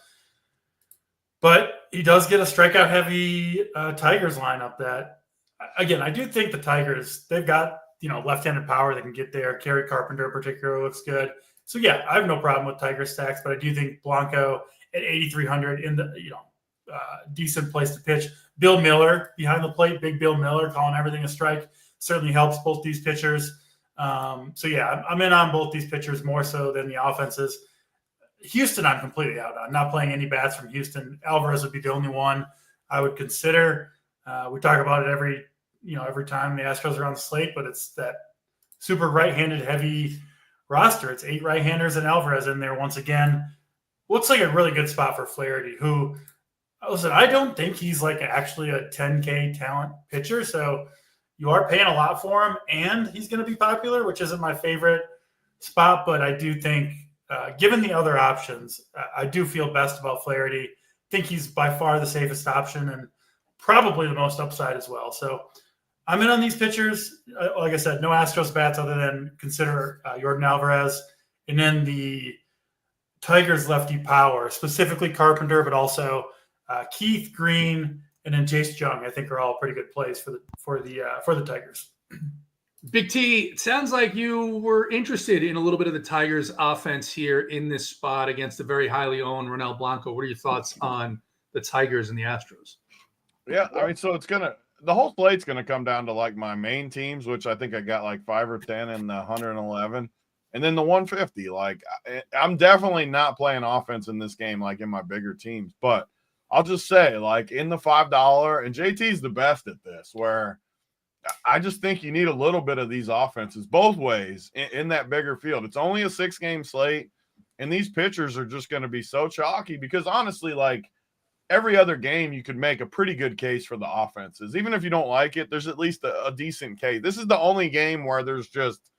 C: But he does get a strikeout-heavy Tigers lineup that, again, I do think the Tigers, they've got, left-handed power that can get there. Kerry Carpenter in particular looks good. So, yeah, I have no problem with Tiger stacks, but I do think Blanco at 8,300 in the, decent place to pitch. Bill Miller behind the plate, big Bill Miller calling everything a strike certainly helps both these pitchers. So, yeah, I'm in on both these pitchers more so than the offenses. Houston, I'm completely out on. Not playing any bats from Houston. Alvarez would be the only one I would consider. We talk about it every time the Astros are on the slate, but it's that super right-handed heavy roster. It's 8 right-handers and Alvarez in there once again. Looks like a really good spot for Flaherty, who, listen, I don't think he's like actually a 10K talent pitcher. So you are paying a lot for him, and he's going to be popular, which isn't my favorite spot, but I do think, given the other options, I do feel best about Flaherty. I think he's by far the safest option and probably the most upside as well. So I'm in on these pitchers. Like I said, no Astros bats other than consider Yordan Alvarez. And then the Tigers lefty power, specifically Carpenter, but also Keith Green and then Jace Jung, I think are all pretty good plays for the Tigers.
D: Big T, it sounds like you were interested in a little bit of the Tigers offense here in this spot against the very highly owned Ronel Blanco. What are your thoughts on the Tigers and the Astros?
B: Yeah, I mean, so the whole slate's gonna come down to like my main teams, which I think I got like 5 or 10 in the 111, and then the 150. Like, I'm definitely not playing offense in this game like in my bigger teams, but I'll just say, like, in the $5, and JT's the best at this, where I just think you need a little bit of these offenses both ways in that bigger field. It's only a 6-game slate, and these pitchers are just going to be so chalky because, honestly, like, every other game you could make a pretty good case for the offenses. Even if you don't like it, there's at least a decent case. This is the only game where there's just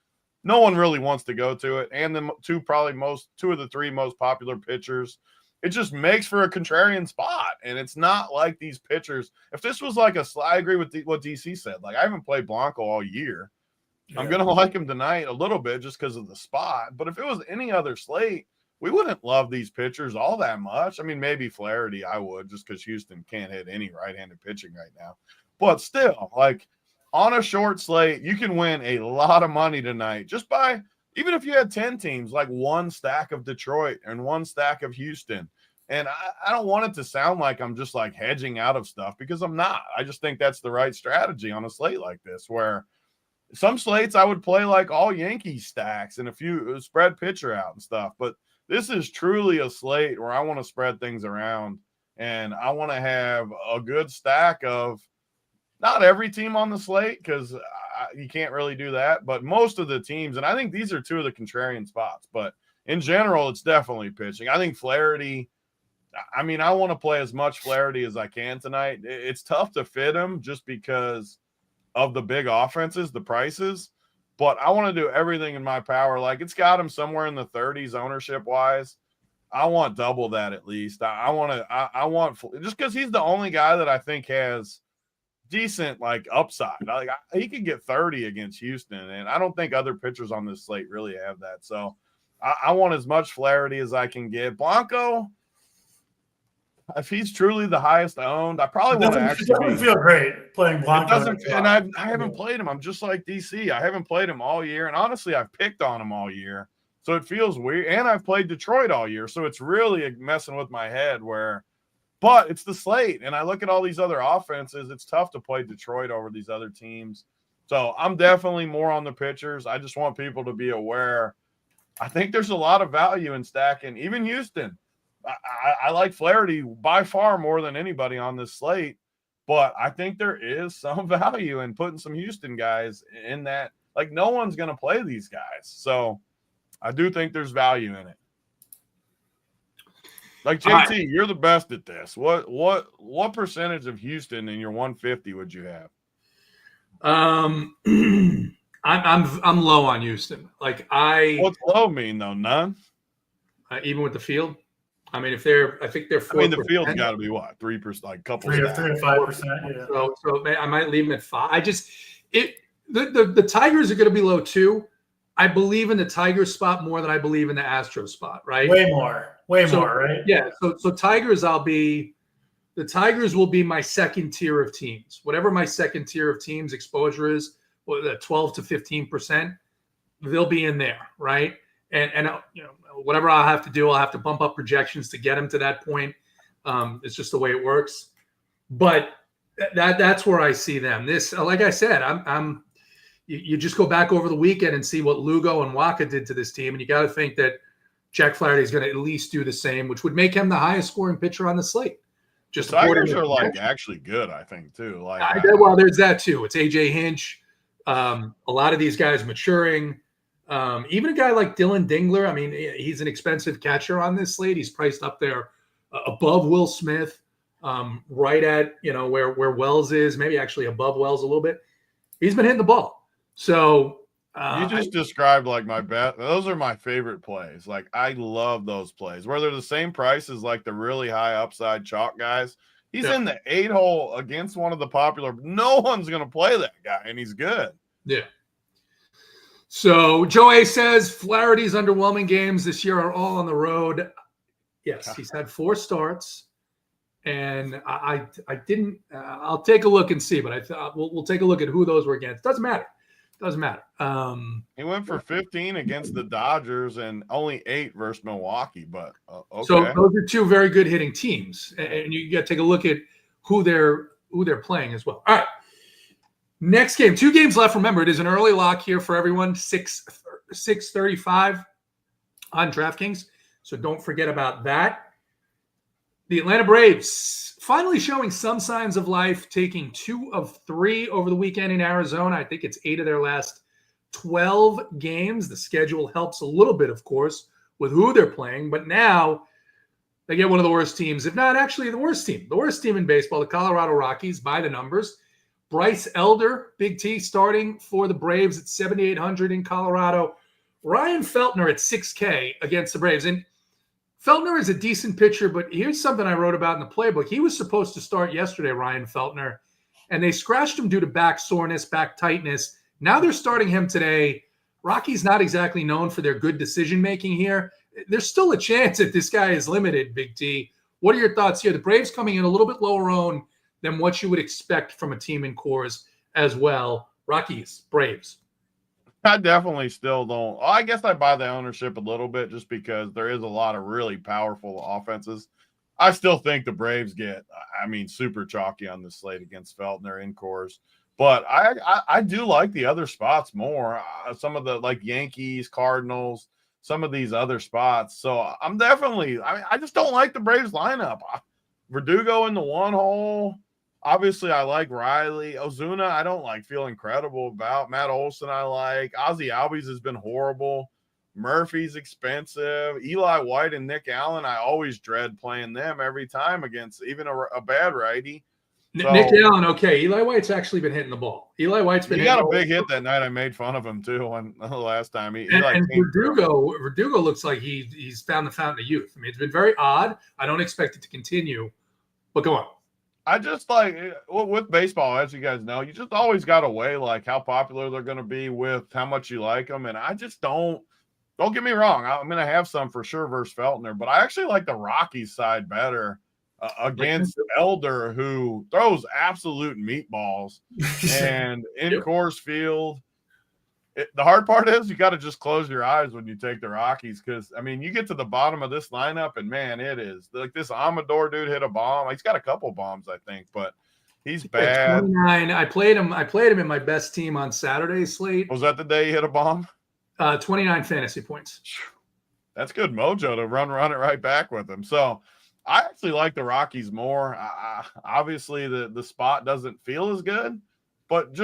B: no one really wants to go to it, and the two of the 3 most popular pitchers. It just makes for a contrarian spot, and it's not like these pitchers. If this was like I agree with what DC said. Like, I haven't played Blanco all year. Yeah. I'm going to like him tonight a little bit just because of the spot. But if it was any other slate, we wouldn't love these pitchers all that much. I mean, maybe Flaherty I would, just because Houston can't hit any right-handed pitching right now. But still, like, on a short slate, you can win a lot of money tonight just by – even if you had 10 teams, like 1 stack of Detroit and 1 stack of Houston. And I don't want it to sound like I'm just like hedging out of stuff, because I'm not. I just think that's the right strategy on a slate like this, where some slates I would play like all Yankees stacks and a few spread pitcher out and stuff. But this is truly a slate where I want to spread things around, and I want to have a good stack of not every team on the slate, because you can't really do that, but most of the teams. And I think these are 2 of the contrarian spots, but in general, it's definitely pitching. I think Flaherty, I mean, I want to play as much Flaherty as I can tonight. It's tough to fit him just because of the big offenses, the prices, but I want to do everything in my power. Like, it's got him somewhere in the 30s ownership wise. I want double that at least. I want just because he's the only guy that I think has decent like upside. Like, he could get 30 against Houston, and I don't think other pitchers on this slate really have that. So I want as much Flaherty as I can get. Blanco, if he's truly the highest owned, I probably want to actually.
C: It doesn't feel great playing Blanco.
B: And I haven't played him. I'm just like DC. I haven't played him all year, and honestly, I've picked on him all year, so it feels weird. And I've played Detroit all year, so it's really messing with my head. But it's the slate, and I look at all these other offenses. It's tough to play Detroit over these other teams. So I'm definitely more on the pitchers. I just want people to be aware. I think there's a lot of value in stacking, even Houston. I like Flaherty by far more than anybody on this slate, but I think there is some value in putting some Houston guys in that. Like, no one's going to play these guys. So I do think there's value in it. Like, JT, you're the best at this. What percentage of Houston in your 150 would you have?
D: I'm low on Houston. Like,
B: what's low mean though? None.
D: Even with the field. I mean, I think they're 4%.
B: I mean, the field's got to be what, 3%, like couple
C: 3 to 5%. Yeah.
D: So I might leave them at 5. The Tigers are going to be low too. I believe in the Tigers spot more than I believe in the Astros spot, right?
C: Way more, right?
D: Yeah. So Tigers, I'll be The Tigers will be my second tier of teams. Whatever my second tier of teams exposure is, 12 to 15%, they'll be in there, right? And whatever I'll have to do, I'll have to bump up projections to get them to that point. It's just the way it works. But that's where I see them. This, like I said, you just go back over the weekend and see what Lugo and Waka did to this team, and you got to think that Jack Flaherty is going to at least do the same, which would make him the highest scoring pitcher on the slate.
B: Just the Tigers are actually good, I think, too.
D: Well, there's that too. It's AJ Hinch. A lot of these guys maturing. Even a guy like Dylan Dingler. I mean, he's an expensive catcher on this slate. He's priced up there above Will Smith, right at where Wells is, maybe actually above Wells a little bit. He's been hitting the ball. So
B: you just described my bet. Those are my favorite plays. I love those plays where they're the same price as the really high upside chalk guys. He's in the 8-hole against one of the popular. No one's going to play that guy, and he's good.
D: Yeah. So Joe A says Flaherty's underwhelming games this year are all on the road. Yes, he's had 4 starts, and I didn't. I'll take a look and see, but I thought we'll take a look at who those were against. Doesn't matter.
B: He went for 15 against the Dodgers and only 8 versus Milwaukee. But okay.
D: So those are 2 very good hitting teams, and you got to take a look at who they're playing as well. All right. Next game, 2 games left. Remember, it is an early lock here for everyone, 6:35 on DraftKings. So don't forget about that. The Atlanta Braves finally showing some signs of life, taking 2 of 3 over the weekend in Arizona. I think it's 8 of their last 12 games. The schedule helps a little bit, of course, with who they're playing. But now they get one of the worst teams, if not actually the worst team in baseball, the Colorado Rockies, by the numbers. Bryce Elder, Big T, starting for the Braves at 7,800 in Colorado. Ryan Feltner at 6K against the Braves. And Feltner is a decent pitcher, but here's something I wrote about in the playbook. He was supposed to start yesterday, Ryan Feltner, and they scratched him due to back soreness, back tightness. Now they're starting him today. Rocky's not exactly known for their good decision-making here. There's still a chance that this guy is limited, Big T. What are your thoughts here? The Braves coming in a little bit lower owned than what you would expect from a team in Coors as well. Rockies, Braves.
B: I definitely still don't. I guess I buy the ownership a little bit just because there is a lot of really powerful offenses. I still think the Braves get, super chalky on this slate against Feltner in Coors. But I do like the other spots more. Some of the Yankees, Cardinals, some of these other spots. So I'm definitely, I just don't like the Braves lineup. Verdugo in the 1 hole. Obviously, I like Riley. Ozuna, I don't feel incredible about. Matt Olson, I like. Ozzie Albies has been horrible. Murphy's expensive. Eli White and Nick Allen, I always dread playing them every time against even a bad righty. So,
D: Nick Allen, okay. Eli White's actually been hitting the ball. Eli White's been.
B: He got a big hit that night. I made fun of him too the last time.
D: Verdugo looks like he's found the fountain of youth. It's been very odd. I don't expect it to continue, but go on.
B: I just with baseball, as you guys know, you just always got to weigh how popular they're going to be with how much you like them. And I just don't get me wrong. I'm going to have some for sure versus Feltner, but I actually like the Rockies side better against Elder, who throws absolute meatballs and in Coors Field. The hard part is you got to just close your eyes when you take the Rockies because, you get to the bottom of this lineup and, man, it is. This Amador dude hit a bomb. He's got a couple bombs, I think, but he's bad.
D: 29. I played him in my best team on Saturday's slate.
B: Was that the day he hit a bomb?
D: 29 fantasy points.
B: That's good mojo to run it right back with him. So I actually like the Rockies more. Obviously, the spot doesn't feel as good. But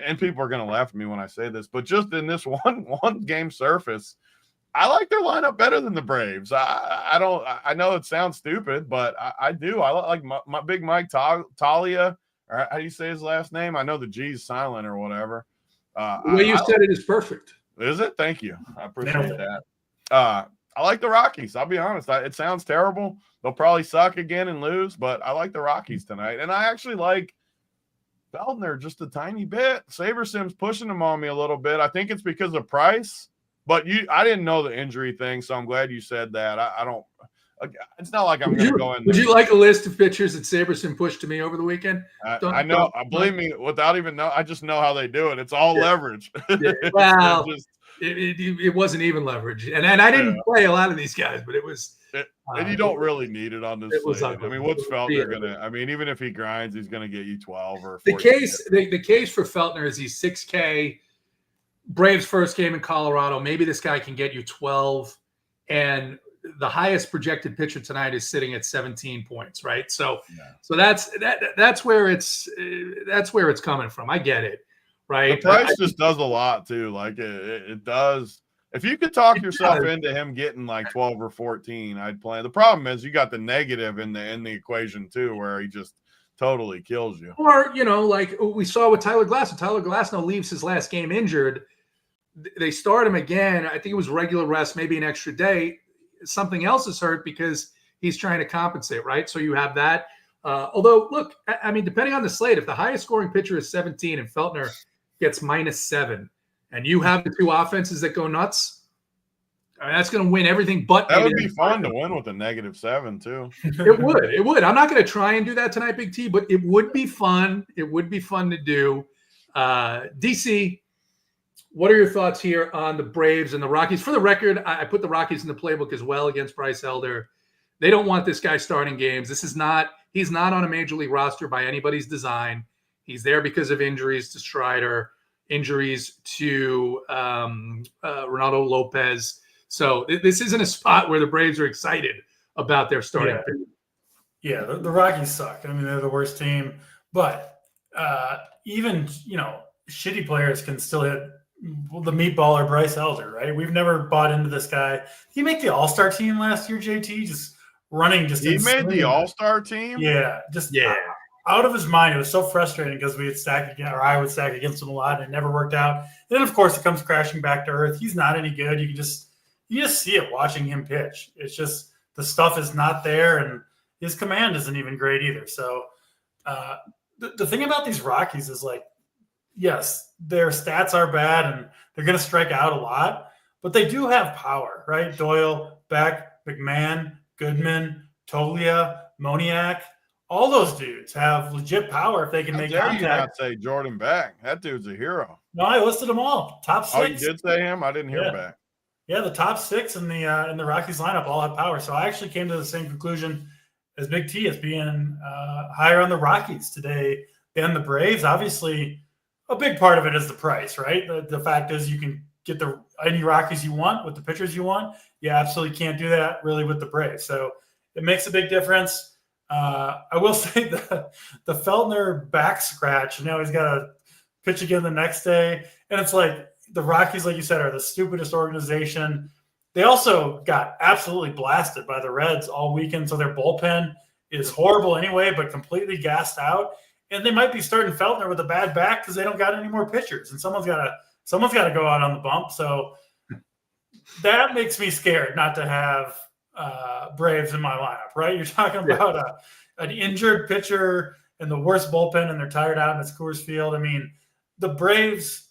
B: and people are going to laugh at me when I say this, but just in this one game surface, I like their lineup better than the Braves. I know it sounds stupid, but I do. I like my big Mike Talia, or how do you say his last name? I know the G's silent or whatever.
D: The way you said it is perfect.
B: Is it? Thank you. I appreciate that. I like the Rockies. I'll be honest. It sounds terrible. They'll probably suck again and lose, but I like the Rockies tonight. And I actually like Feltner just a tiny bit. SaberSim's pushing him on me a little bit. I think it's because of price, but I didn't know the injury thing, so I'm glad you said that. I don't. It's not like I'm going to go in.
D: Would you like a list of pitchers that Saberson pushed to me over the weekend?
B: I know. Believe me, without even know, I just know how they do it. It's all leverage.
D: Yeah. Well, it wasn't even leverage, and I didn't play a lot of these guys, but it was.
B: And you don't really need it on this slate.
D: Ugly.
B: I mean, what's Feltner gonna? I mean, even if he grinds, he's gonna get you 12 or 14.
D: The case for Feltner is he's 6K. Braves first game in Colorado. Maybe this guy can get you 12, and the highest projected pitcher tonight is sitting at 17 points, right? So that's where it's coming from. I get it, right?
B: The price just does a lot too. Like it does. If you could talk yourself into him getting like 12 or 14, I'd play. The problem is you got the negative in the equation too, where he just totally kills you.
D: Or, like we saw with Tyler Glasnow. Tyler Glasnow leaves his last game injured. They start him again. I think it was regular rest, maybe an extra day. Something else is hurt because he's trying to compensate, right? So you have that. Although, look, I mean, depending on the slate, if the highest scoring pitcher is 17 and Feltner gets -7, and you have the two offenses that go nuts, I mean, that's going to win everything. But
B: that would be fun to win with a -7 too.
D: It would. I'm not going to try and do that tonight, Big T, but it would be fun. It would be fun to do. DC, what are your thoughts here on the Braves and the Rockies? For the record, I put the Rockies in the playbook as well against Bryce Elder. They don't want this guy starting games. He's not on a major league roster by anybody's design. He's there because of injuries to Strider, injuries to Ronaldo Lopez. So this isn't a spot where the Braves are excited about their starting pitcher.
C: Yeah, the Rockies suck. I mean, they're the worst team. But even, shitty players can still hit the meatballer Bryce Elder, right? We've never bought into this guy. Did he make the All-Star team last year, JT? Just running just
B: He
C: insane.
B: made the All-Star team?
C: Yeah, out of his mind. It was so frustrating because we would stack again, or I would stack against him a lot, and it never worked out. And then, of course, it comes crashing back to earth. He's not any good. You just see it watching him pitch. It's just the stuff is not there, and his command isn't even great either. So the thing about these Rockies is, like, yes, their stats are bad, and they're going to strike out a lot, but they do have power, right? Doyle, Beck, McMahon, Goodman, Toglia, Moniak. All those dudes have legit power if they can make contact.
B: You not say Jordan Beck. That dude's a hero.
C: No, I listed them all. Top 6.
B: Oh, you did say him? I didn't hear Beck.
C: Yeah, the top 6 in the Rockies lineup all have power. So I actually came to the same conclusion as Big T as being higher on the Rockies today than the Braves. Obviously, a big part of it is the price, right? The fact is you can get any Rockies you want with the pitchers you want. You absolutely can't do that really with the Braves. So it makes a big difference. I will say the Feltner back scratch, he's got to pitch again the next day. And it's like the Rockies, like you said, are the stupidest organization. They also got absolutely blasted by the Reds all weekend. So their bullpen is horrible anyway, but completely gassed out. And they might be starting Feltner with a bad back because they don't got any more pitchers. And someone's got to go out on the bump. So that makes me scared not to have Braves in my lineup, right? You're talking about an injured pitcher and the worst bullpen, and they're tired out in Coors Field. I mean, the Braves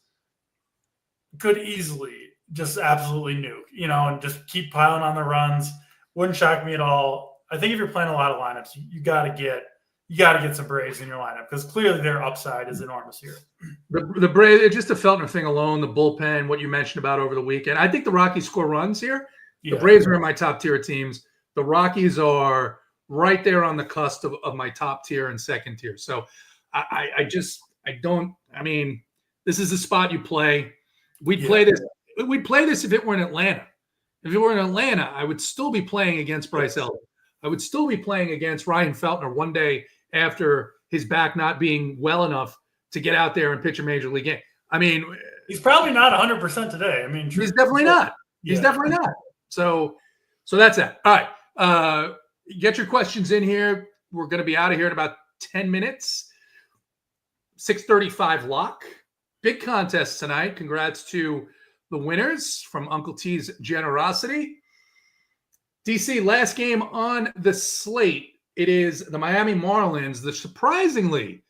C: could easily just absolutely nuke, and just keep piling on the runs. Wouldn't shock me at all. I think if you're playing a lot of lineups, you got to get some Braves in your lineup because clearly their upside is enormous here.
D: The Braves, just the Feltner thing alone, the bullpen, what you mentioned about over the weekend. I think the Rockies score runs here. The Braves are in my top tier teams. The Rockies are right there on the cusp of my top tier and second tier. So this is the spot you play. We'd play this if it were in Atlanta. If it were in Atlanta, I would still be playing against Bryce Elder. I would still be playing against Ryan Feltner one day after his back not being well enough to get out there and pitch a major league game. I mean,
C: he's probably not 100% today. I mean,
D: he's definitely not. He's definitely not. So that's that. All right. Get your questions in here. We're going to be out of here in about 10 minutes. 6:35 lock. Big contest tonight. Congrats to the winners from Uncle T's generosity. DC, last game on the slate. It is the Miami Marlins, the surprisingly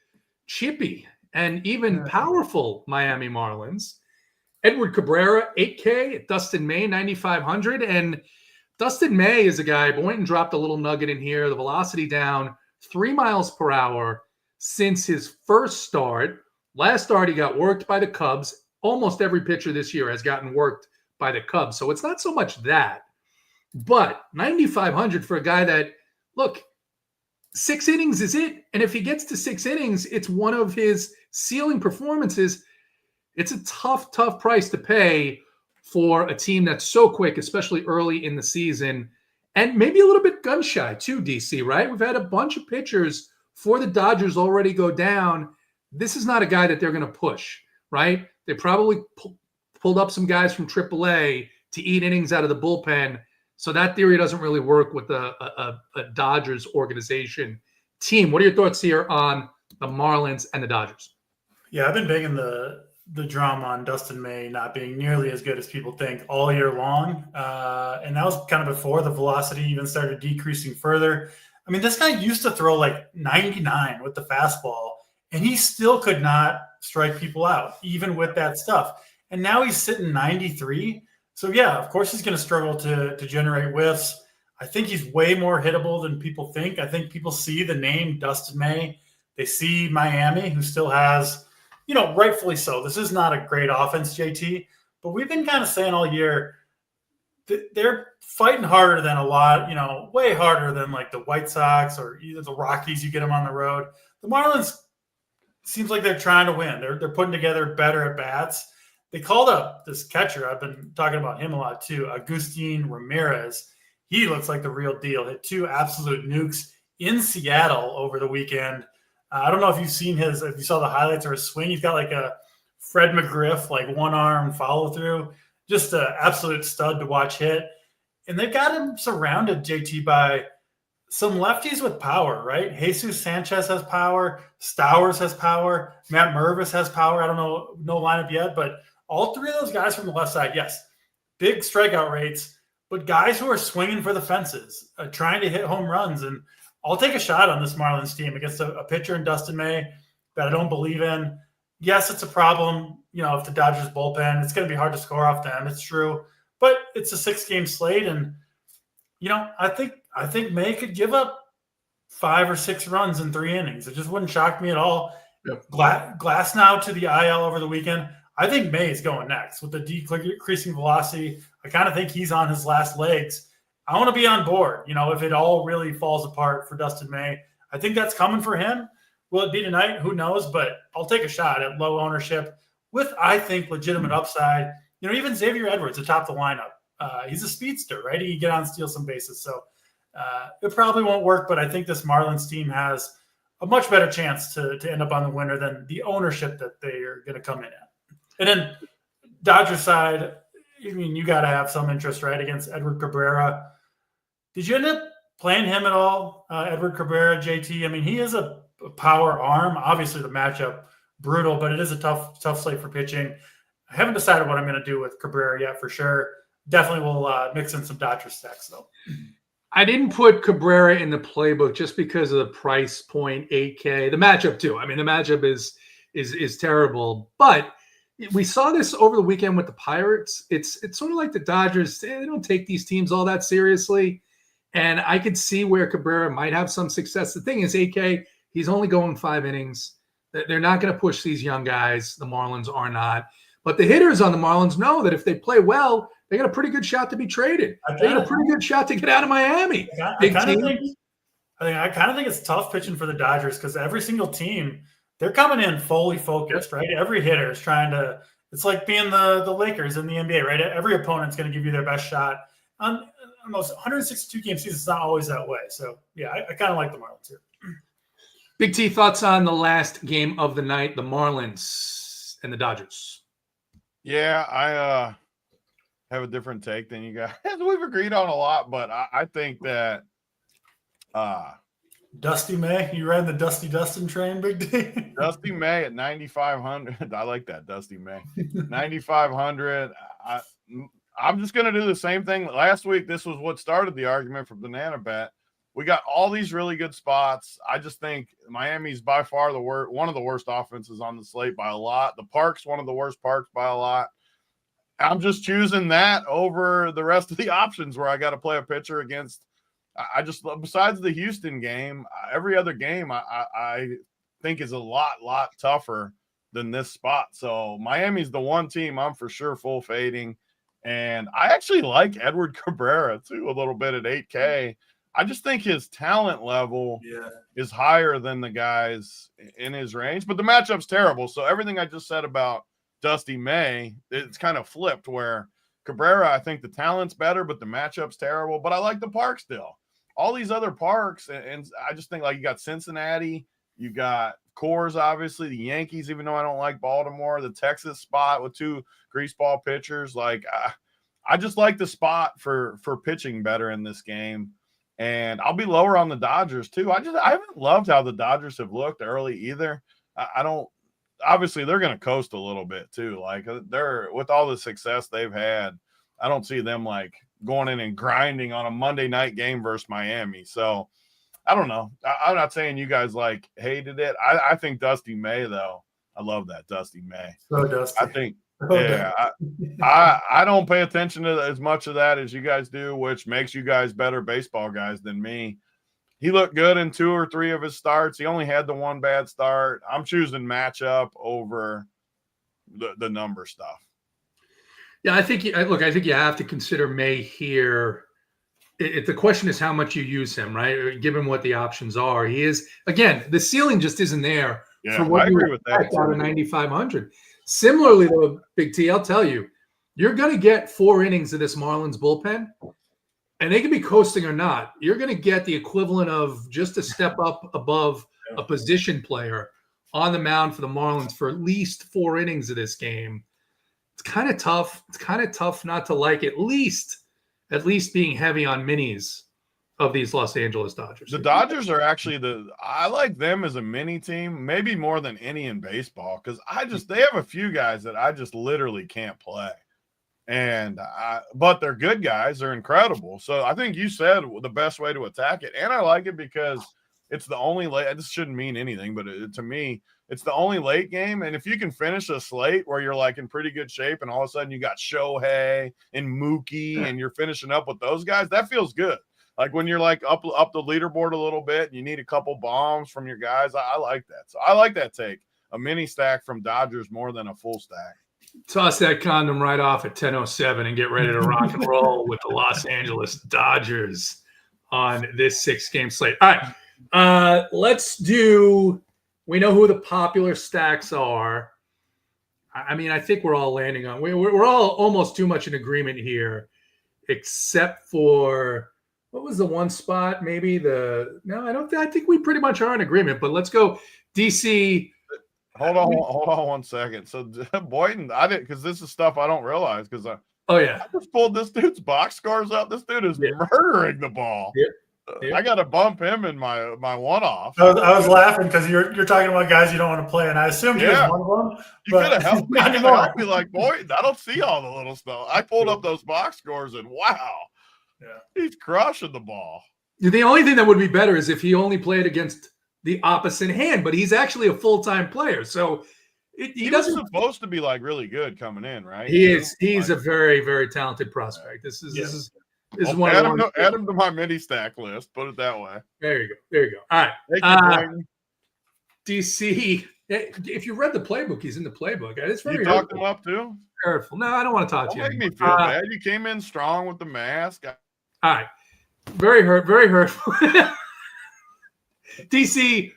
D: chippy and even powerful Miami Marlins. Edward Cabrera, 8K. Dustin May, 9,500. And Dustin May is a guy. Boynton dropped a little nugget in here. The velocity down 3 miles per hour since his first start. Last start, he got worked by the Cubs. Almost every pitcher this year has gotten worked by the Cubs. So it's not so much that, but 9,500 for a guy that, look, 6 innings is it. And if he gets to 6 innings, it's one of his ceiling performances. It's a tough price to pay for a team that's so quick, especially early in the season, and maybe a little bit gun shy too, DC, right? We've had a bunch of pitchers for the Dodgers already go down. This is not a guy that they're going to push, right? They probably pulled up some guys from AAA to eat innings out of the bullpen. So that theory doesn't really work with a Dodgers organization team. What are your thoughts here on the Marlins and the Dodgers?
C: Yeah, I've been big in the drama on Dustin May not being nearly as good as people think all year long. And that was kind of before the velocity even started decreasing further. I mean, this guy used to throw like 99 with the fastball, and he still could not strike people out, even with that stuff. And now he's sitting 93. So, yeah, of course he's going to struggle to generate whiffs. I think he's way more hittable than people think. I think people see the name Dustin May. They see Miami, who still has, rightfully so. This is not a great offense, JT, but we've been kind of saying all year that they're fighting harder than a lot, way harder than like the White Sox or either the Rockies. You get them on the road. The Marlins seems like they're trying to win. They're putting together better at bats. They called up this catcher. I've been talking about him a lot too, Agustin Ramirez. He looks like the real deal. Hit 2 absolute nukes in Seattle over the weekend. I don't know if if you saw the highlights or his swing. He's got like a Fred McGriff, like one arm follow through. Just an absolute stud to watch hit. And they've got him surrounded, JT, by some lefties with power, right? Jesus Sanchez has power. Stowers has power. Matt Mervis has power. I don't know, no lineup yet, but all 3 of those guys from the left side, yes, big strikeout rates, but guys who are swinging for the fences, trying to hit home runs. And I'll take a shot on this Marlins team against a pitcher in Dustin May that I don't believe in. Yes, it's a problem, if the Dodgers bullpen, it's going to be hard to score off them. It's true, but it's a 6-game slate. And, I think May could give up 5 or 6 runs in 3 innings. It just wouldn't shock me at all.
D: Yep.
C: Glass now to the IL over the weekend. I think May is going next with the decreasing velocity. I kind of think he's on his last legs. I want to be on board, if it all really falls apart for Dustin May. I think that's coming for him. Will it be tonight? Who knows? But I'll take a shot at low ownership with, I think, legitimate upside. Even Xavier Edwards atop the lineup. He's a speedster, right? He can get on, steal some bases. So it probably won't work, but I think this Marlins team has a much better chance to end up on the winner than the ownership that they are going to come in at. And then Dodgers side, you got to have some interest, right, against Edward Cabrera. Did you end up playing him at all, Edward Cabrera, JT? He is a power arm. Obviously, the matchup, brutal, but it is a tough slate for pitching. I haven't decided what I'm going to do with Cabrera yet for sure. Definitely will mix in some Dodgers stacks, though.
D: I didn't put Cabrera in the playbook just because of the price point, 8K. The matchup, too. The matchup is terrible, but we saw this over the weekend with the Pirates. It's sort of like the Dodgers. They don't take these teams all that seriously. And I could see where Cabrera might have some success. The thing is, AK, he's only going 5 innings. They're not going to push these young guys. The Marlins are not. But the hitters on the Marlins know that if they play well, they got a pretty good shot to be traded. They got a pretty good shot to get out of Miami.
C: I kind of think it's tough pitching for the Dodgers because every single team, they're coming in fully focused, right? Every hitter is trying to – it's like being the Lakers in the NBA, right? Every opponent's going to give you their best shot. On most 162-game seasons, it's not always that way. So, yeah, I kind of like the Marlins here.
D: Big T, thoughts on the last game of the night, the Marlins and the Dodgers?
B: Yeah, I have a different take than you guys. We've agreed on a lot, but I think that
C: Dusty May, you riding the Dusty Dustin train, Big D?
B: Dusty May at 9,500. I like that, Dusty May. 9,500. I'm just going to do the same thing. Last week, this was what started the argument for Banana Bet. We got all these really good spots. I just think Miami's by far one of the worst offenses on the slate by a lot. The Park's one of the worst parks by a lot. I'm just choosing that over the rest of the options where I got to play a pitcher against. I just, besides the Houston game, every other game I think is a lot tougher than this spot. So Miami's the one team I'm for sure full fading. And I actually like Edward Cabrera too a little bit at 8K. I just think his talent level is higher than the guys in his range, but the matchup's terrible. So everything I just said about Dusty May, it's kind of flipped where Cabrera, I think the talent's better, but the matchup's terrible. But I like the park still. All these other parks, and I just think like you got Cincinnati, you got Coors, obviously, the Yankees, even though I don't like Baltimore, the Texas spot with 2 greaseball pitchers. Like I just like the spot for pitching better in this game. And I'll be lower on the Dodgers too. I haven't loved how the Dodgers have looked early either. I don't, obviously they're going to coast a little bit too. Like they're, with all the success they've had, I don't see them like going in and grinding on a Monday night game versus Miami. So I don't know. I'm not saying you guys like hated it. I think Dusty May though. I love that Dusty May.
C: So Dusty.
B: I think, I don't pay attention to as much of that as you guys do, which makes you guys better baseball guys than me. He looked good in 2 or 3 of his starts. He only had the one bad start. I'm choosing matchup over the number stuff.
D: Yeah, I think you have to consider May here. The question is how much you use him, right? Given what the options are, he is, again, the ceiling just isn't there for what
B: I agree with that
D: out of 9,500. Similarly, though, Big T, I'll tell you, you're going to get 4 innings of this Marlins bullpen, and they can be coasting or not. You're going to get the equivalent of just a step up above a position player on the mound for the Marlins for at least 4 innings of this game. It's kind of tough. It's kind of tough not to like at least being heavy on minis of these Los Angeles Dodgers.
B: The Dodgers are actually I like them as a mini team, maybe more than any in baseball, because they have a few guys that I just literally can't play. But they're good guys. They're incredible. So I think you said the best way to attack it. And I like it because it's the only late. This shouldn't mean anything, but to me, it's the only late game. And if you can finish a slate where you're like in pretty good shape and all of a sudden you got Shohei and Mookie and you're finishing up with those guys, that feels good. Like when you're like up the leaderboard a little bit and you need a couple bombs from your guys, I like that. So I like that take. A mini stack from Dodgers more than a full stack.
D: Toss that condom right off at 10:07 and get ready to rock and roll with the Los Angeles Dodgers on this 6-game slate. All right, let's do. We know who the popular stacks are. I mean, I think we're all landing on. We're all almost too much in agreement here, except for what was the one spot? Maybe I think we pretty much are in agreement. But let's go, DC.
B: Hold on 1 second. So Boynton, I didn't, because this is stuff I don't realize because I just pulled this dude's box scores up. This dude is murdering the ball.
D: Yep.
B: I got to bump him in my one-off.
C: I was laughing because you're talking about guys you don't want to play, and I assumed he was one of them.
B: You could have helped me.
C: Not anymore.
B: Like, Boynton, I don't see all the little stuff. I pulled up those box scores and wow, he's crushing the ball.
D: The only thing that would be better is if he only played against the opposite hand, but he's actually a full-time player. So he doesn't
B: supposed to be like really good coming in, right?
D: He's a very, very talented prospect. This is one
B: add him to my mini stack list. Put it that way.
D: There you go. All right.
B: Thank you,
D: DC, if you read the playbook, he's in the playbook. It's very
B: you talked him up too?
D: Careful. No, I don't want to talk to you.
B: Don't make me feel bad. You came in strong with the mask.
D: All right. Very hurtful. DC,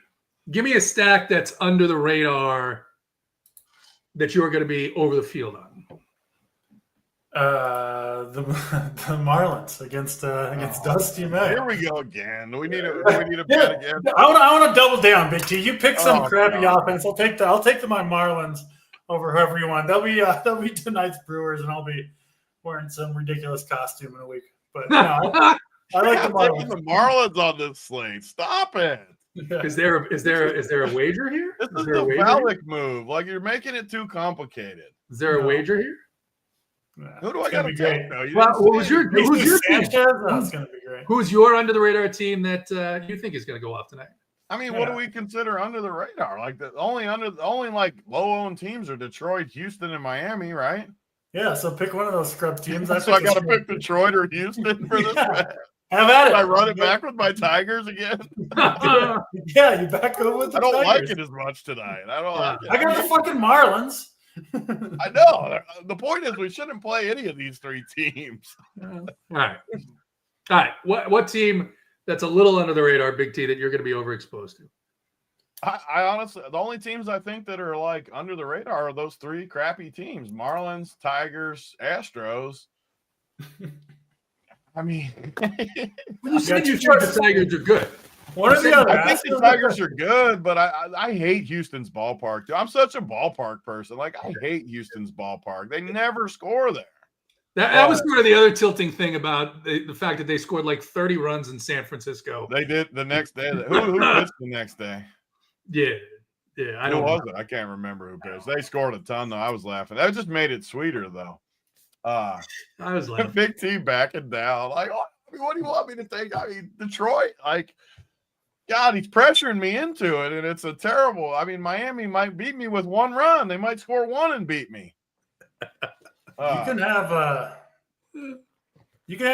D: give me a stack that's under the radar that you're going to be over the field on.
C: The Marlins against Dusty May.
B: Here we go again. Do we need a bet again?
C: I want to double down, Big T. You pick some crappy offense. I'll take my Marlins over whoever you want. They'll be tonight's Brewers, and I'll be wearing some ridiculous costume in a week. But no, I like the Marlins.
B: The Marlins on this slate. Stop it.
D: Is there a wager here?
B: This is the Valak move. Like you're making it too complicated.
D: Is there a wager here?
B: Who do I got to take?
D: Who's your team?
C: That's going to be great.
D: Who's your under the radar team that you think is going to go off tonight?
B: I mean, what do we consider under the radar? Like the only like low owned teams are Detroit, Houston, and Miami, right?
C: Yeah, so pick one of those scrub teams.
B: So I got to pick Detroit or Houston for this.
C: Yeah. Have at it.
B: I run it back with my Tigers again.
C: Yeah, you back over with the
B: I don't
C: Tigers.
B: like it as much tonight. I don't like it.
C: I got the fucking Marlins.
B: I know. The point is we shouldn't play any of these three teams.
D: All right. What team that's a little under the radar, Big T, that you're going to be overexposed to?
B: I honestly, the only teams I think that are like under the radar are those three crappy teams: Marlins, Tigers, Astros. I mean,
D: You said you thought the Tigers are good.
C: One or the other.
B: I think the Tigers are good, but I hate Houston's ballpark. Dude. I'm such a ballpark person. Like, I hate Houston's ballpark. They never score there.
D: That was sort of the other tilting thing about the fact that they scored like 30 runs in San Francisco.
B: They did the next day. Who pitched the next day?
D: Yeah. I don't
B: know. I can't remember who pitched. They scored a ton, though. I was laughing. That just made it sweeter, though.
D: I was laughing.
B: Big T backing down. Like, what do you want me to think? I mean, Detroit, like, God, he's pressuring me into it, and it's a terrible. I mean, Miami might beat me with one run. They might score one and beat me.
C: You can have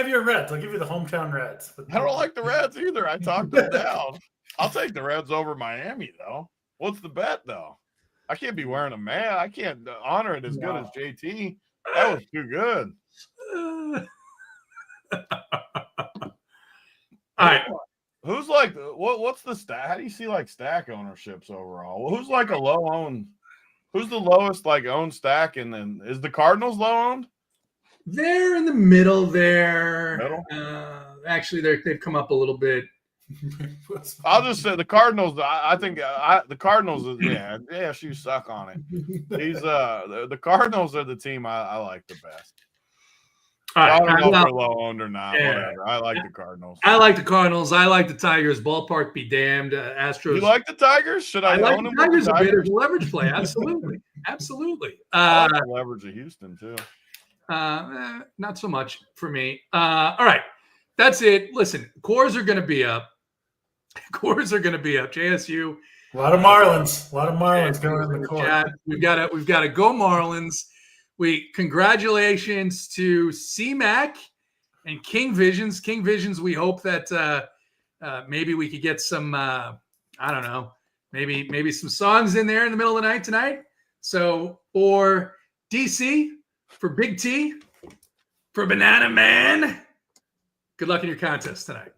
C: your Reds. I'll give you the hometown Reds.
B: I don't like the Reds either. I talked them down. I'll take the Reds over Miami, though. What's the bet, though? I can't be wearing a man. I can't honor it as good as JT. That was too good.
D: All right.
B: Who's like what's the stack? How do you see like stack ownerships overall? Well, who's like a low owned? Who's the lowest like owned stack? And then is the Cardinals low owned?
D: They're in the middle there.
B: Middle?
D: Actually, they've come up a little bit.
B: I'll just say the Cardinals. I think the Cardinals. Yeah, you suck on it. The Cardinals are the team I like the best.
D: All right,
B: I don't know if they're low owned or not. Yeah. Whatever. I like the Cardinals.
D: I like the Cardinals. I like the Tigers. Ballpark be damned. Astros.
B: You like the Tigers? Should I
D: like
B: own
D: the
B: them?
D: Tigers a bit of leverage play. Absolutely. Absolutely.
B: Leverage of Houston too.
D: Not so much for me. All right. That's it. Listen, cores are going to be up. JSU.
C: A lot of Marlins going in the core.
D: We've got to go Marlins. Congratulations to CMAC and King Visions. King Visions, we hope that maybe we could get some, I don't know, maybe some songs in there in the middle of the night tonight. So for DC, for Big T, for Banana Man, good luck in your contest tonight.